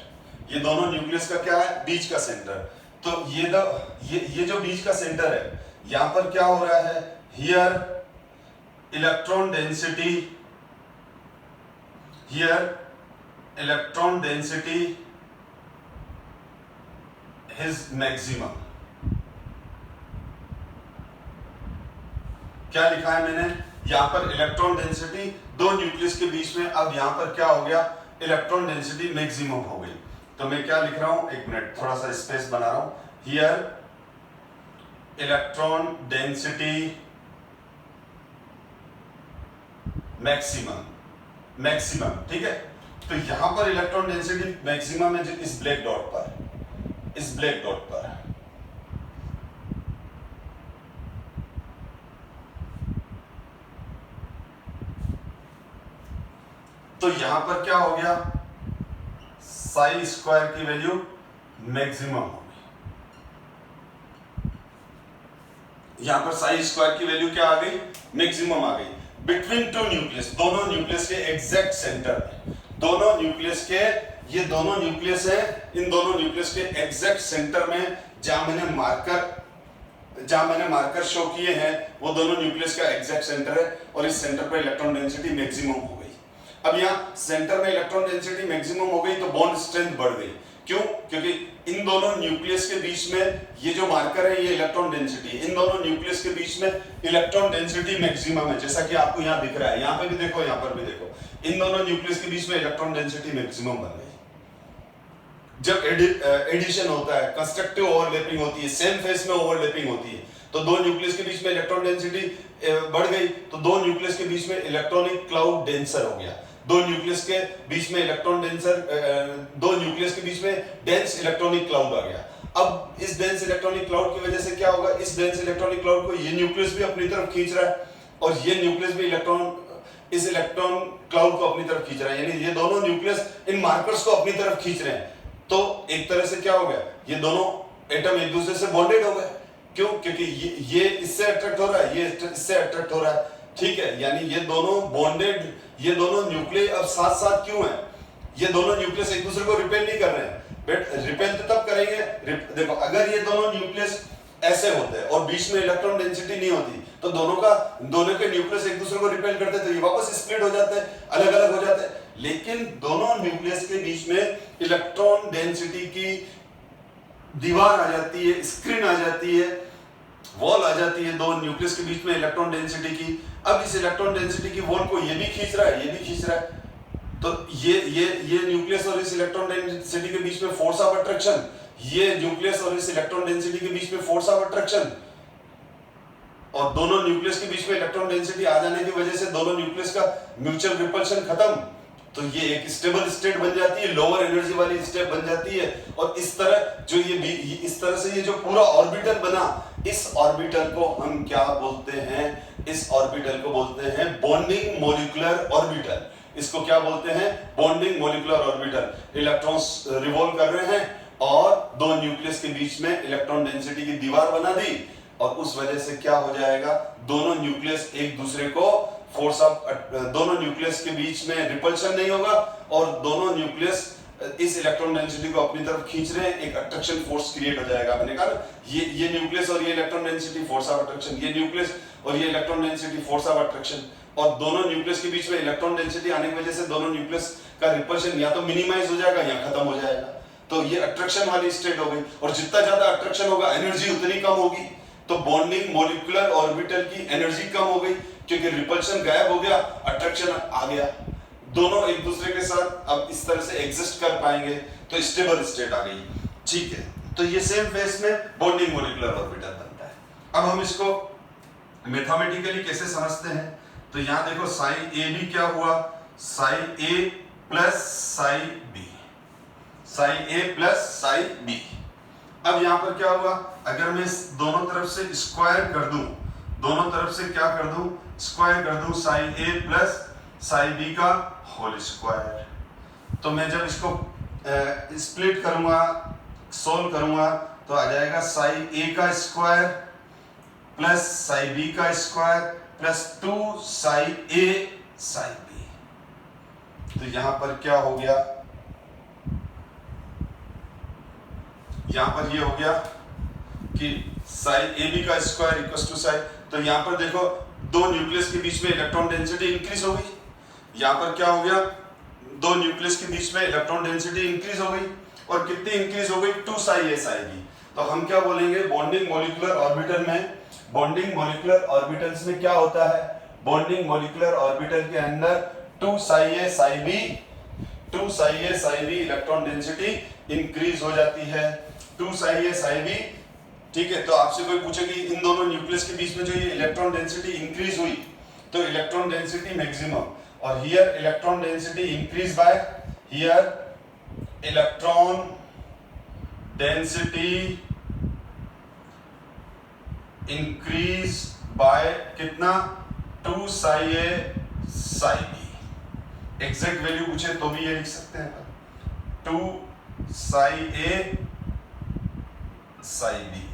[SPEAKER 1] ये दोनों न्यूक्लियस का क्या है, बीच का सेंटर। तो ये जो बीच का सेंटर है, यहां पर क्या हो रहा है, here electron density is maximum. क्या लिखा है मैंने, यहां पर इलेक्ट्रॉन डेंसिटी दो न्यूक्लियस के बीच में, अब यहां पर क्या हो गया, इलेक्ट्रॉन डेंसिटी मैक्सिमम हो गई। तो मैं क्या लिख रहा हूं, एक मिनट, थोड़ा सा स्पेस बना रहा हूं। हियर इलेक्ट्रॉन डेंसिटी मैक्सिमम, ठीक है। तो यहां पर इलेक्ट्रॉन डेंसिटी मैक्सिमम है इस ब्लैक डॉट पर, तो यहां पर क्या हो गया, साई स्क्वायर की वैल्यू मैक्सिमम हो गई। यहां पर साई स्क्वायर की वैल्यू क्या आ गई, मैक्सिमम आ गई। बिटवीन टू न्यूक्लियस, दोनों न्यूक्लियस के एग्जैक्ट सेंटर में, दोनों न्यूक्लियस के, ये दोनों न्यूक्लियस है, इन दोनों न्यूक्लियस के एग्जैक्ट सेंटर में जहां मैंने मार्कर शो किए हैं, वो दोनों न्यूक्लियस का एग्जैक्ट सेंटर है और इस सेंटर पर इलेक्ट्रॉन डेंसिटी मैक्सिमम हो गई। अब यहाँ सेंटर में इलेक्ट्रॉन डेंसिटी मैक्सिमम हो गई तो बॉन्ड स्ट्रेंथ बढ़ गई। क्यों? क्योंकि इन दोनों न्यूक्लियस के बीच में ये जो मार्कर है, ये इलेक्ट्रॉन डेंसिटी, इन दोनों न्यूक्लियस के बीच में इलेक्ट्रॉन डेंसिटी मैक्सिमम है, जैसा कि आपको यहाँ दिख रहा है। यहाँ पे भी देखो, यहाँ पर भी देखो, इन दोनों न्यूक्लियस के बीच में इलेक्ट्रॉन डेंसिटी मैक्सिमम बन गई। जब एडिशन होता है, कंस्ट्रक्टिव ओवरलैपिंग होती है, सेम फेस में ओवरलैपिंग होती है, तो दो न्यूक्लियस के बीच में इलेक्ट्रॉन डेंसिटी बढ़ गई, तो दो न्यूक्लियस के बीच में इलेक्ट्रॉनिक क्लाउड डेंसर हो गया। दो न्यूक्लियस के बीच में दो न्यूक्लियस के बीच में डेंस इलेक्ट्रॉनिक क्लाउड आ गया। अब इस डेंस इलेक्ट्रॉनिक क्लाउड की वजह से क्या होगा, इस डेंस इलेक्ट्रॉनिक क्लाउड को ये न्यूक्लियस भी अपनी तरफ खींच रहा है और ये न्यूक्लियस भी इस इलेक्ट्रॉन क्लाउड को अपनी तरफ खींच रहा है, यानी ये दोनों न्यूक्लियस इन मार्कर्स को अपनी तरफ खींच रहे हैं। तो एक तरह से क्या हो गया, ये दोनों एटम एक दूसरे से बॉन्डेड हो गए। क्यों? क्योंकि ये इससे अट्रैक्ट हो रहा है, ये इससे अट्रैक्ट हो रहा है, ठीक है। यानी ये दोनों बॉन्डेड, ये दोनों न्यूक्लियस अब साथ साथ क्यों है, ये दोनों न्यूक्लियस एक दूसरे को रिपेल नहीं कर रहे हैं। बट रिपेल तो तब करेंगे, देखो, अगर ये दोनों न्यूक्लियस ऐसे होते हैं और बीच में इलेक्ट्रॉन डेंसिटी नहीं होती, तो दोनों के न्यूक्लियस एक दूसरे को रिपेल करते, तो ये वापस स्प्लिट हो जाते हैं, अलग अलग हो जाते हैं। लेकिन दोनों न्यूक्लियस के बीच में इलेक्ट्रॉन डेंसिटी की दीवार आ जाती है, स्क्रीन आ जाती है, वॉल आ जाती है, दो न्यूक्लियस के बीच में इलेक्ट्रॉन डेंसिटी की। अब इस इलेक्ट्रॉन डेंसिटी की वॉल को ये भी खींच रहा है, ये भी खींच रहा है, तो ये न्यूक्लियस और इस इलेक्ट्रॉन डेंसिटी के बीच में फोर्स ऑफ अट्रैक्शन ये न्यूक्लियस और इस इलेक्ट्रॉन डेंसिटी के बीच में फोर्स ऑफ अट्रैक्शन, और दोनों न्यूक्लियस के बीच में इलेक्ट्रॉन डेंसिटी आ जाने की वजह से दोनों न्यूक्लियस का म्यूचुअल रिपल्शन खत्म, तो ये एक स्टेबल स्टेट बन जाती है, लोअर एनर्जी वाली स्टेट बन जाती है। और इस तरह जो ये इस तरह से ये जो पूरा ऑर्बिटल बना, इस ऑर्बिटल को हम क्या बोलते हैं? इस ऑर्बिटल को बोलते हैं बॉन्डिंग मॉलिक्यूलर ऑर्बिटल। इसको क्या बोलते हैं? Bonding molecular orbital. Electrons revolve कर रहे हैं और दो न्यूक्लियस के बीच में इलेक्ट्रॉन डेंसिटी की दीवार बना दी, और उस वजह से क्या हो जाएगा? दोनों न्यूक्लियस एक दूसरे को फोर्स ऑफ, दोनों न्यूक्लियस के बीच में रिपल्शन नहीं होगा, और दोनों न्यूक्लियस इस इलेक्ट्रॉन डेंसिटी को अपनी तरफ खींच रहे हैं, एक अट्रैक्शन फोर्स क्रिएट हो जाएगा। मैंने कहा ये न्यूक्लियस और ये electron density force of attraction, ये न्यूक्लियस और ये electron density force of attraction, और दोनों न्यूक्लियस के बीच में इलेक्ट्रॉन डेंसिटी आने की वजह से दोनों न्यूक्लियस का रिपल्शन या तो मिनिमाइज हो जाएगा या खत्म हो जाएगा। तो ये अट्रैक्शन वाली स्टेट हो गई, और जितना ज्यादा अट्रैक्शन होगा एनर्जी उतनी कम होगी। तो बॉन्डिंग मॉलिक्यूलर ऑर्बिटल की एनर्जी कम हो गई, क्योंकि रिपल्शन गायब हो गया, अट्रैक्शन आ गया। दोनों एक दूसरे के साथ अब इस तरह से एग्जिस्ट कर पाएंगे, तो स्टेबल स्टेट आ गई। ठीक है, तो ये सेम फेस में बॉन्डिंग मॉलिक्यूलर ऑर्बिटल बनता है। अब हम इसको मैथमेटिकली कैसे समझते हैं? तो यहां देखो साई ए बी क्या हुआ? Sai A plus psi B, Sai A plus psi B. अब यहां पर क्या हुआ? अगर मैं दोनों तरफ से स्क्वायर कर दूं, दोनों तरफ से क्या कर दूं? स्क्वायर कर दूं Sai A plus psi B का होल स्क्वायर। तो मैं जब इसको स्प्लिट करूंगा, सोल्व करूंगा, तो आ जाएगा साई ए का स्क्वायर प्लस साई बी का square plus 2 psi A psi B. तो यहां पर क्या हो गया? यहां पर ये हो गया कि साई ए बी का स्क्वायर इक्वल टू साई, तो यहां पर देखो दो न्यूक्लियस के बीच में इलेक्ट्रॉन डेंसिटी इंक्रीज हो गई। यहां पर क्या हो गया? दो न्यूक्लियस के बीच में इलेक्ट्रॉन डेंसिटी इंक्रीज हो गई, और कितनी इंक्रीज हो गई? 2 साई ए साई बी। तो हम क्या बोलेंगे? बॉन्डिंग मॉलिक्यूलर ऑर्बिटल में, बॉन्डिंग मॉलिक्यूलर ऑर्बिटल्स में क्या होता है? बॉन्डिंग मॉलिक्यूलर ऑर्बिटल के अंदर 2 psi A psi B, 2 psi A psi B electron density increase हो जाती है। 2 साई ए साई बी, ठीक है। तो आपसे कोई पूछे कि इन दोनों न्यूक्लियस के बीच में जो ये इलेक्ट्रॉन डेंसिटी इंक्रीज हुई, तो इलेक्ट्रॉन डेंसिटी मैक्सिमम, और here electron density increase by, here electron density increase by कितना? 2 psi A psi B. Exact value पूछे तो भी ये लिख सकते हैं, 2 साई ए साई बी।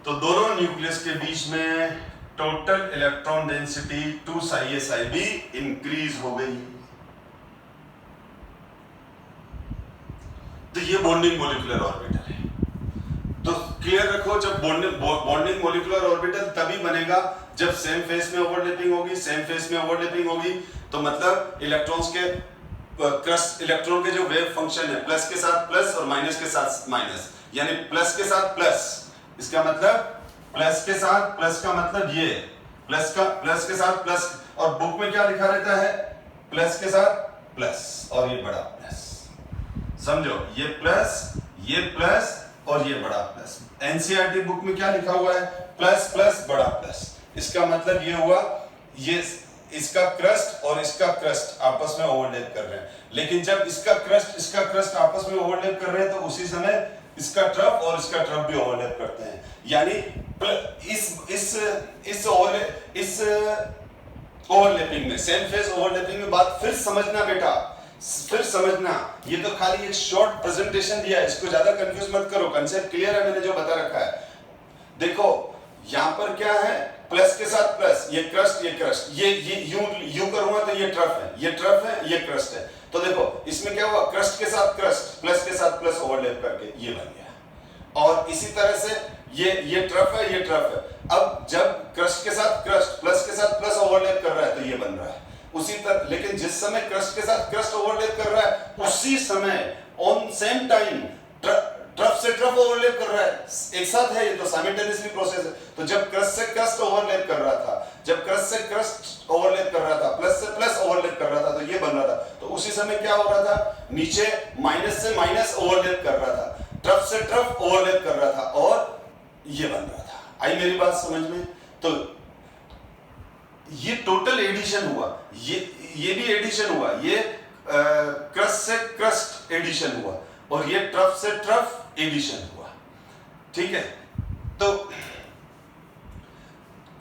[SPEAKER 1] तो दोनों न्यूक्लियस के बीच में total electron density 2 psi A psi be increase हो गई। तो ये बॉन्डिंग मॉलिक्यूलर ऑर्बिटल है। तो क्लियर रखो, जब बॉन्डिंग मॉलिक्यूलर ऑर्बिटल तभी बनेगा जब सेम फेस में ओवरलैपिंग होगी। सेम फेस में ओवरलैपिंग होगी तो मतलब इलेक्ट्रॉन्स के क्रस्ट, इलेक्ट्रॉन के जो वेव फंक्शन है, प्लस के साथ प्लस और माइनस के साथ माइनस, यानी प्लस के साथ प्लस, इसका मतलब प्लस के साथ प्लस का मतलब ये प्लस के साथ प्लस, और बुक में क्या लिखा रहता है? प्लस के साथ प्लस और ये बड़ा प्लस। समझो, ये प्लस और ये बड़ा प्लस। एनसीईआरटी बुक में क्या लिखा हुआ है? प्लस प्लस बड़ा प्लस। इसका मतलब ये हुआ, ये इसका क्रस्ट और इसका क्रस्ट आपस में ओवरलैप कर रहे हैं, लेकिन जब इसका क्रस्ट आपस में ओवरलैप कर रहे हैं तो उसी समय इसका ट्रफ और इसका ट्रफ भी ओवरलैप करते हैं। यानी इस ओवरलैपिंग में, सेम फेस ओवरलैपिंग में बात फिर समझना बेटा, फिर समझना। ये तो खाली एक शॉर्ट प्रेजेंटेशन दिया है, इसको ज्यादा कंफ्यूज मत करो, कंसेप्ट क्लियर है मैंने जो बता रखा है। देखो यहां पर क्या है? प्लस के साथ प्लस, ये क्रस्ट, ये यूं करूंगा तो ये ट्रफ है, ये ट्रफ है, ये क्रस्ट है। तो देखो इसमें क्या हुआ? क्रस्ट के साथ क्रस्ट, प्लस के साथ प्लस ओवरलैप करके ये बन गया। और इसी तरह से ये ट्रफ है, ये ट्रफ है। अब जब क्रस्ट के साथ क्रस्ट, प्लस के साथ प्लस ओवरलैप कर रहा है तो ये बन रहा है। उसी तरह, लेकिन जिस समय क्रस्ट के साथ क्रस्ट ओवरलैप कर रहा है उसी समय ऑन सेम टाइम ट्रफ से ट्रफ ओवरलैप कर रहा है, एक साथ है, ये तो साइमल्टेनियसली प्रोसेस है। तो जब क्रस्ट से क्रस्ट ओवरलैप कर रहा था, जब क्रस्ट से क्रस्ट ओवरलैप कर रहा था, प्लस से प्लस ओवरलैप कर रहा था, तो ये बन रहा था। तो उसी समय क्या हो रहा था, नीचे माइनस से माइनस ओवरलैप कर रहा था, ट्रफ से ट्रफ ओवरलैप कर रहा था, और ये बन रहा था। आई मेरी बात समझ में? तो ये टोटल एडिशन हुआ, ये भी एडिशन हुआ, ये क्रस्ट से क्रस्ट एडिशन हुआ, और ये ट्रफ से ट्रफ एडिशन हुआ। ठीक है, तो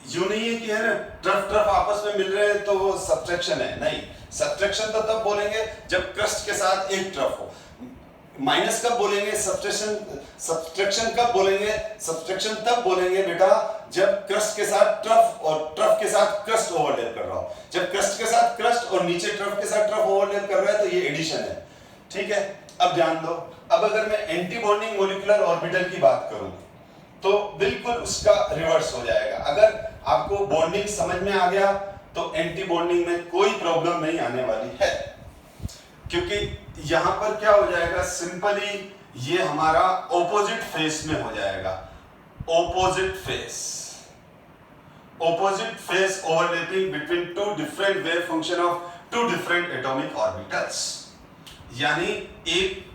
[SPEAKER 1] यूं नहीं है कि है ना ट्रफ ट्रफ आपस में मिल रहे हैं तो वो सब्ट्रैक्शन है, नहीं। सब्ट्रैक्शन तो तब बोलेंगे जब क्रस्ट के साथ एक ट्रफ हो। माइनस कब बोलेंगे, सब्ट्रैक्शन कब बोलेंगे, सब्ट्रैक्शन तब बोलेंगे बेटा जब क्रस्ट के साथ ट्रफ और ट्रफ के साथ क्रस्ट ओवरलैप कर रहा हो। जब क्रस्ट के साथ क्रस्ट और नीचे ट्रफ के साथ ट्रफ ओवरलैप कर रहा है तो ये एडिशन है। ठीक है, अब ध्यान दो, अब अगर मैं एंटी बॉन्डिंग मॉलिक्यूलर ऑर्बिटल की बात करूं तो बिल्कुल उसका रिवर्स हो जाएगा। अगर आपको बॉन्डिंग समझ में आ गया तो एंटी बॉन्डिंग में कोई प्रॉब्लम नहीं आने वाली है, क्योंकि यहां पर क्या हो जाएगा, सिंपली ये हमारा ऑपोजिट फेस में हो जाएगा। Opposite phase overlapping between two different wave function of two different atomic orbitals. यानी एक,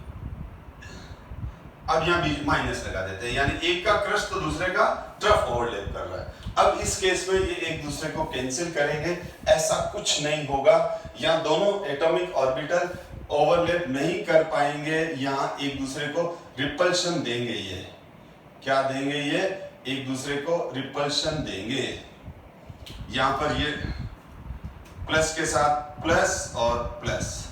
[SPEAKER 1] अब यहां बीच माइनस लगा देते हैं, यानी एक का क्रस्ट तो दूसरे का ट्रफ ओवरलैप कर रहा है। अब इस केस में ये एक दूसरे को कैंसिल करेंगे, ऐसा कुछ नहीं होगा। यहां दोनों एटॉमिक ऑर्बिटल ओवरलैप नहीं कर पाएंगे, यहां एक दूसरे को रिपल्शन देंगे। ये क्या देंगे, ये एक दूसरे को रिपल्शन देंगे। यहां पर ये प्लस के साथ प्लस और प्लस,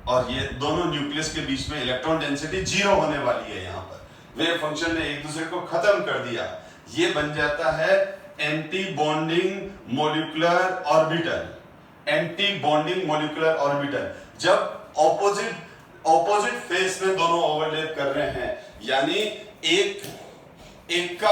[SPEAKER 1] और ये दोनों न्यूक्लियस के बीच में इलेक्ट्रॉन डेंसिटी जीरो होने वाली है। यहां पर वेव फंक्शन ने एक दूसरे को खत्म कर दिया। ये बन जाता है anti bonding molecular orbital. Anti bonding molecular orbital जब ऑपोजिट फेस में दोनों ओवरलैप कर रहे हैं, यानी एक का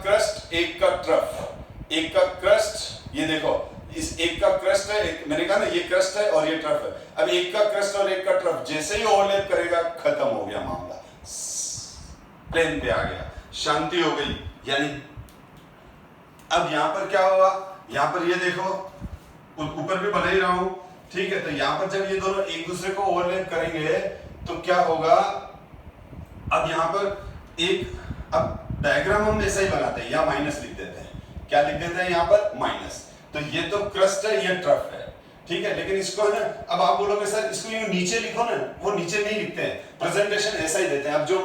[SPEAKER 1] क्रस्ट, एक का ट्रफ, एक का क्रस्ट, ये देखो इस एक का क्रस्ट है, मैंने कहा ना ये क्रस्ट है और ये ट्रफ है। अब एक का क्रस्ट और एक का ट्रफ जैसे ही ओवरलैप करेगा खत्म हो गया मामला, प्लेन पे आ गया, शांति हो गई। यानी अब यहां पर क्या होगा, यहां पर ये देखो ऊपर भी बना ही रहा हूं, ठीक है। तो यहां पर जब ये दोनों एक दूसरे को ओवरलैप करेंगे तो क्या होगा, अब यहां पर एक, अब डायग्राम हम ऐसा ही बनाते हैं, यहां माइनस लिख देते हैं। क्या लिख देते हैं यहां पर, माइनस। तो ये तो क्रस्ट है, ये ट्रफ है, ठीक है। लेकिन इसको है ना, अब आप बोलोगे सर इसको यूं नीचे लिखो ना, वो नीचे नहीं लिखते हैं, प्रेजेंटेशन ऐसा ही देते हैं। अब जो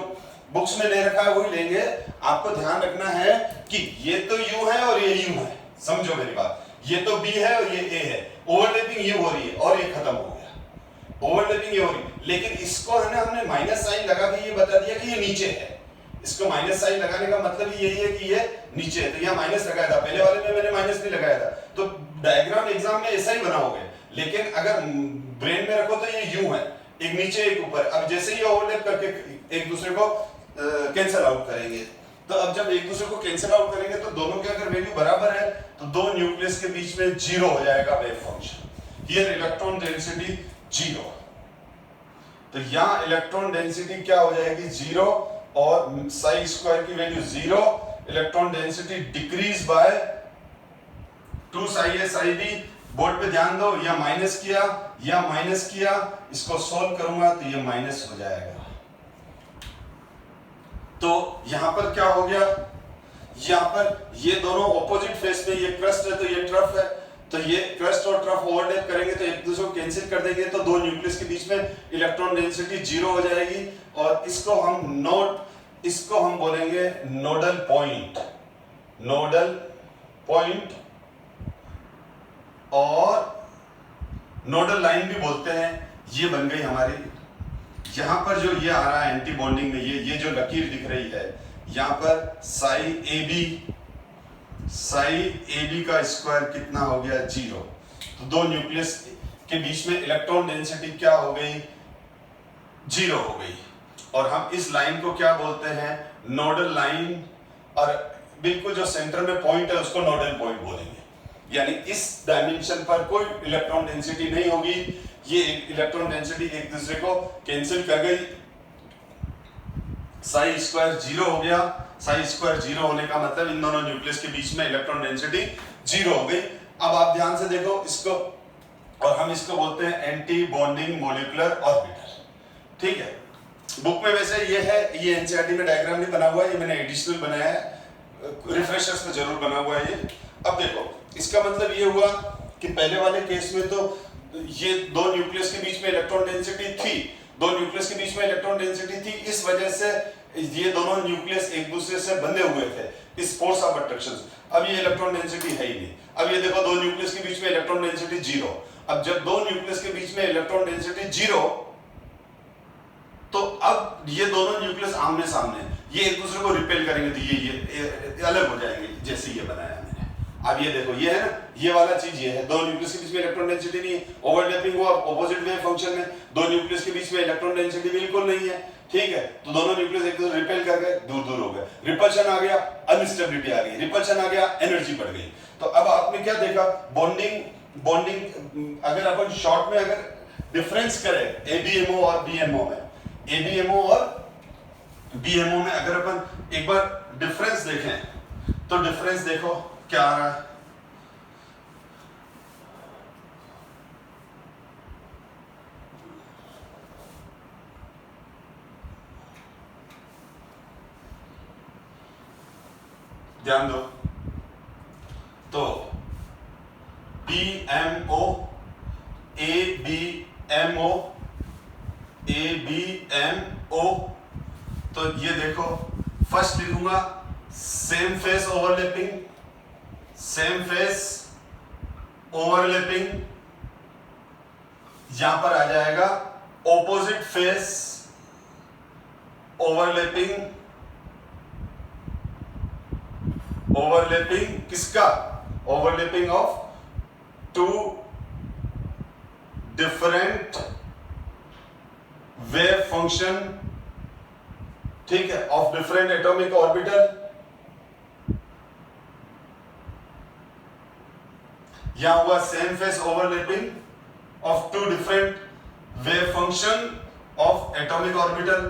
[SPEAKER 1] बुक्स में ले रखा है वही लेंगे। आपको ध्यान रखना है कि ये तो यू है और ये यू है, समझो मेरी बात। ये तो बी है और ये ए है, ओवरलैपिंग यू हो रही है और ये खत्म हो गया, ओवरलैपिंग ये हो रही है। लेकिन इसको है ना हमने माइनस साइन लगा के ये बता दिया कि ये नीचे है। इसको माइनस साइन लगाने का मतलब यही है कि ये नीचे है, तो यहाँ माइनस लगाया था, पहले वाले में मैंने माइनस नहीं लगाया था। तो डायग्राम एग्जाम में ऐसा ही बनाओगे, लेकिन अगर ब्रेन में रखो तो ये यू है, एक नीचे एक ऊपर। अब जैसे ही ओवरलैप करके एक दूसरे को कैंसिल आउट करेंगे, तो अब जब एक दूसरे को कैंसिल आउट करेंगे तो दोनों की अगर वैल्यू बराबर है तो दो न्यूक्लियस के बीच में जीरो हो जाएगा wave function. Here electron density zero, तो यहाँ इलेक्ट्रॉन डेंसिटी क्या हो जाएगी, जीरो, और साई स्क्वायर की value zero, electron density decrease by 2 psi A psi B. Board पे ध्यान दो, या माइनस किया या माइनस किया, इसको सॉल्व करूंगा तो ये माइनस हो जाएगा। तो यहां पर क्या हो गया, यहां पर ये दोनों ऑपोजिट फेस में, ये क्रस्ट है तो ये ट्रफ है, तो ये क्रस्ट और ट्रफ ओवरलैप करेंगे तो एक दूसरे को कैंसिल कर देंगे, तो दो न्यूक्लियस के बीच में इलेक्ट्रॉन डेंसिटी जीरो हो जाएगी। और इसको हम बोलेंगे नोडल पॉइंट, और नोडल लाइन भी बोलते हैं। ये बन गई हमारी, यहां पर जो ये आ रहा है एंटी बॉन्डिंग में, ये जो लकीर दिख रही है, यहां पर साई ए बी का स्क्वायर कितना हो गया, जीरो। तो दो न्यूक्लियस के बीच में इलेक्ट्रॉन डेंसिटी क्या हो गई, जीरो हो गई। और हम इस लाइन को क्या बोलते हैं, नोडल लाइन, और बिल्कुल जो सेंटर में पॉइंट है उसको नोडल पॉइंट बोलेंगे। यानी इस डायमेंशन पर कोई इलेक्ट्रॉन डेंसिटी नहीं होगी, ये इलेक्ट्रॉन डेंसिटी एक दूसरे को कैंसिल कर गई, साई स्क्वायर 0 हो गया। साई स्क्वायर 0 होने का मतलब इन दोनों न्यूक्लियस के बीच में इलेक्ट्रॉन डेंसिटी 0 हो गई। अब आप ध्यान से देखो इसको, और हम इसको बोलते हैं एंटी बॉन्डिंग मॉलिक्यूलर ऑर्बिटल। ठीक है, बुक में वैसे ये है, ये एनसीईआरटी में डायग्राम नहीं बना हुआ है, ये मैंने एडिशनल बनाया है, रिफ्रेशर्स में जरूर बना हुआ है ये। अब देखो इसका मतलब ये हुआ कि पहले वाले केस में तो ये दो न्यूक्लियस के बीच में इलेक्ट्रॉन डेंसिटी थी, दो न्यूक्लियस के बीच में इलेक्ट्रॉन डेंसिटी थी, इस वजह से ये दोनों न्यूक्लियस एक दूसरे से बंधे हुए थे इस फोर्स ऑफ अट्रैक्शन। अब ये इलेक्ट्रॉन डेंसिटी है ही नहीं। अब ये देखो दो न्यूक्लियस के बीच में इलेक्ट्रॉन डेंसिटी 0। अब जब दो न्यूक्लियस के बीच में इलेक्ट्रॉन डेंसिटी 0, तो अब ये दोनों न्यूक्लियस आमने सामने, ये एक दूसरे को रिपेल करेंगे तो ये अलग हो जाएंगे, जैसे ये बनाया मैंने। अब ये देखो ये है ना, ये वाला चीज ये है, दो न्यूक्लियस के बीच में इलेक्ट्रॉन डेंसिटी नहीं है, ओवरलैपिंग हुआ ऑपोजिट वेव फंक्शन में, दो न्यूक्लियस के बीच में इलेक्ट्रॉन डेंसिटी बिल्कुल नहीं है। ठीक है, तो दोनों न्यूक्लियस एक दूसरे रिपेल कर गए, दूर दूर हो गए, रिपल्शन आ गया, अनस्टेबिलिटी आ गई, रिपल्शन आ गया, एनर्जी बढ़ गई। तो अब आपने क्या देखा, बॉन्डिंग अगर अपन शॉर्ट में अगर डिफरेंस करें एबीएमओ और बीएमओ में, एबीएमओ और बीएमओ में अगर अपन एक बार डिफरेंस देखें तो डिफरेंस देखो क्या आ रहा है। ध्यान दो, तो बीएमओ, एबीएमओ, एबीएमओ, तो ये देखो फर्स्ट लिखूंगा same phase overlapping, same phase overlapping, यहां पर आ जाएगा ऑपोजिट फेस ओवरलैपिंग, ओवरलैपिंग किसका, overlapping of two different wave function, ठीक है, ऑफ डिफरेंट एटॉमिक ऑर्बिटल। यहां हुआ same phase overlapping of two different wave function of atomic orbital.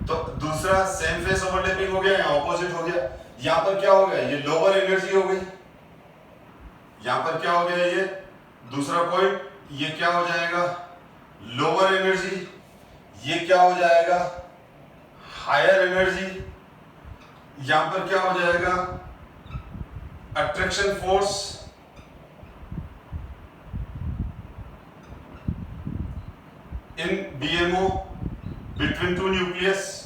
[SPEAKER 1] तो दूसरा सेम फेस ओवरलैपिंग हो गया, यहां ऑपोजिट हो गया। यहां पर क्या हो गया, ये लोअर एनर्जी हो गई, यहां पर क्या हो गया, ये दूसरा पॉइंट, ये क्या हो जाएगा लोअर एनर्जी, ये क्या हो जाएगा हायर एनर्जी, यहां पर क्या हो जाएगा अट्रैक्शन फोर्स, इन बीएमओ बिटवीन टू न्यूक्लियस।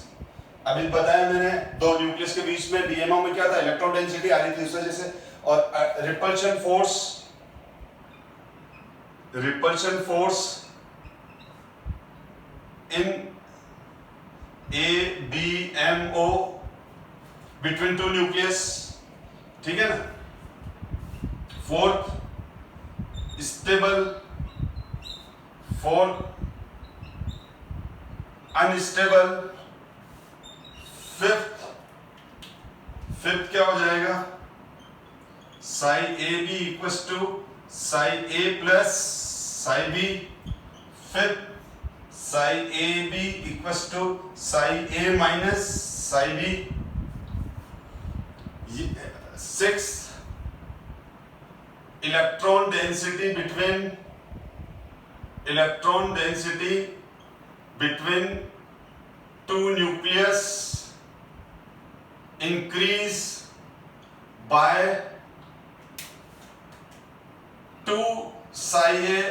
[SPEAKER 1] अभी बताया मैंने दो न्यूक्लियस के बीच में बीएमओ में क्या था, इलेक्ट्रॉन डेंसिटी आ रही थी उस वजह से, और repulsion force in ABMO between two nucleus, ठीक है ना। Fourth stable, fourth unstable, fifth क्या हो जाएगा psi A B equals to psi A plus psi B, fifth psi A B equals to psi A minus psi B, six electron density between two nucleus increase by 2 psi A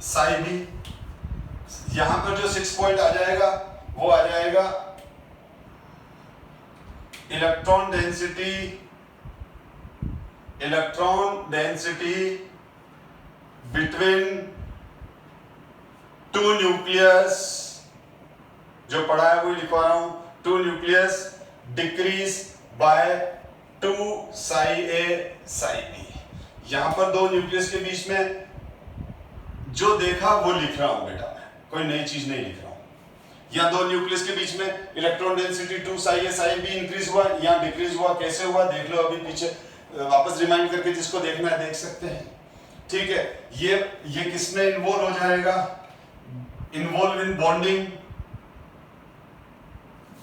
[SPEAKER 1] psi B। यहां पर जो 6 point आ जाएगा वो आ जाएगा electron density between two nucleus, जो पढ़ा है वही लिखवा रहा हूं, two nucleus decrease by 2 psi A psi B। यहां पर दो न्यूक्लियस के बीच में जो देखा वो लिख रहा हूं बेटा, मैं कोई नई चीज नहीं लिख रहा हूं। या दो न्यूक्लियस के बीच में electron density 2 psi A psi B increase हुआ, या डिक्रीज हुआ, कैसे हुआ देख लो, अभी पीछे वापस रिमाइंड करके जिसको देखना है देख सकते हैं। ठीक है, ये किसमें इन्वॉल्व हो जाएगा, involve in bonding,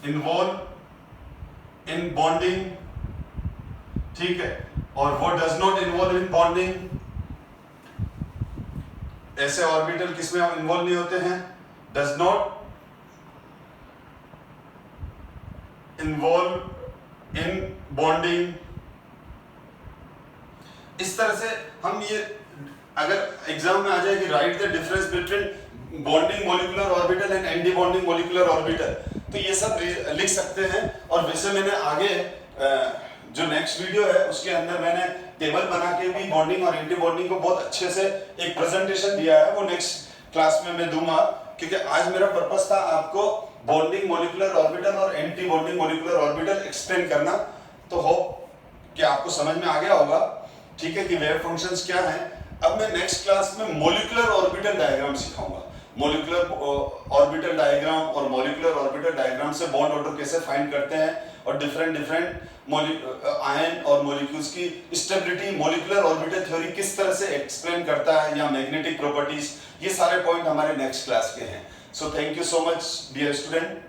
[SPEAKER 1] involve in bonding, ठीक है, और वो does not involve in bonding. ऐसे ऑर्बिटल किसमें इन्वॉल्व नहीं होते हैं, does not involve in bonding. इस तरह से हम ये अगर एग्जाम में आ जाए कि right the difference between bonding molecular orbital and anti bonding molecular orbital, तो ये सब लिख सकते हैं। और वैसे मैंने आगे जो नेक्स्ट वीडियो है उसके अंदर मैंने टेबल बना के भी बॉन्डिंग और एंटी बॉन्डिंग को बहुत अच्छे से एक प्रेजेंटेशन दिया है, वो नेक्स्ट क्लास में मैं दूंगा, क्योंकि आज मेरा पर्पस था आपको बॉन्डिंग मॉलिक्यूलर ऑर्बिटल और anti bonding molecular orbital explain करना। तो होप कि आपको समझ में आ गया होगा, ठीक है, कि वेव फंक्शंस क्या हैं। अब मैं नेक्स्ट क्लास में मॉलिक्यूलर ऑर्बिटल डायग्राम सिखाऊंगा। मॉलिक्यूलर ऑर्बिटल डायग्राम और मॉलिक्यूलर ऑर्बिटल डायग्राम से बॉन्ड ऑर्डर कैसे फाइंड करते हैं और डिफरेंट आयन और मॉलिक्यूल्स की स्टेबिलिटी, मॉलिक्यूलर ऑर्बिटल थ्योरी किस तरह से एक्सप्लेन करता है, या मैग्नेटिक प्रॉपर्टीज, ये सारे पॉइंट हमारे नेक्स्ट क्लास के हैं। So thank you so much dear student.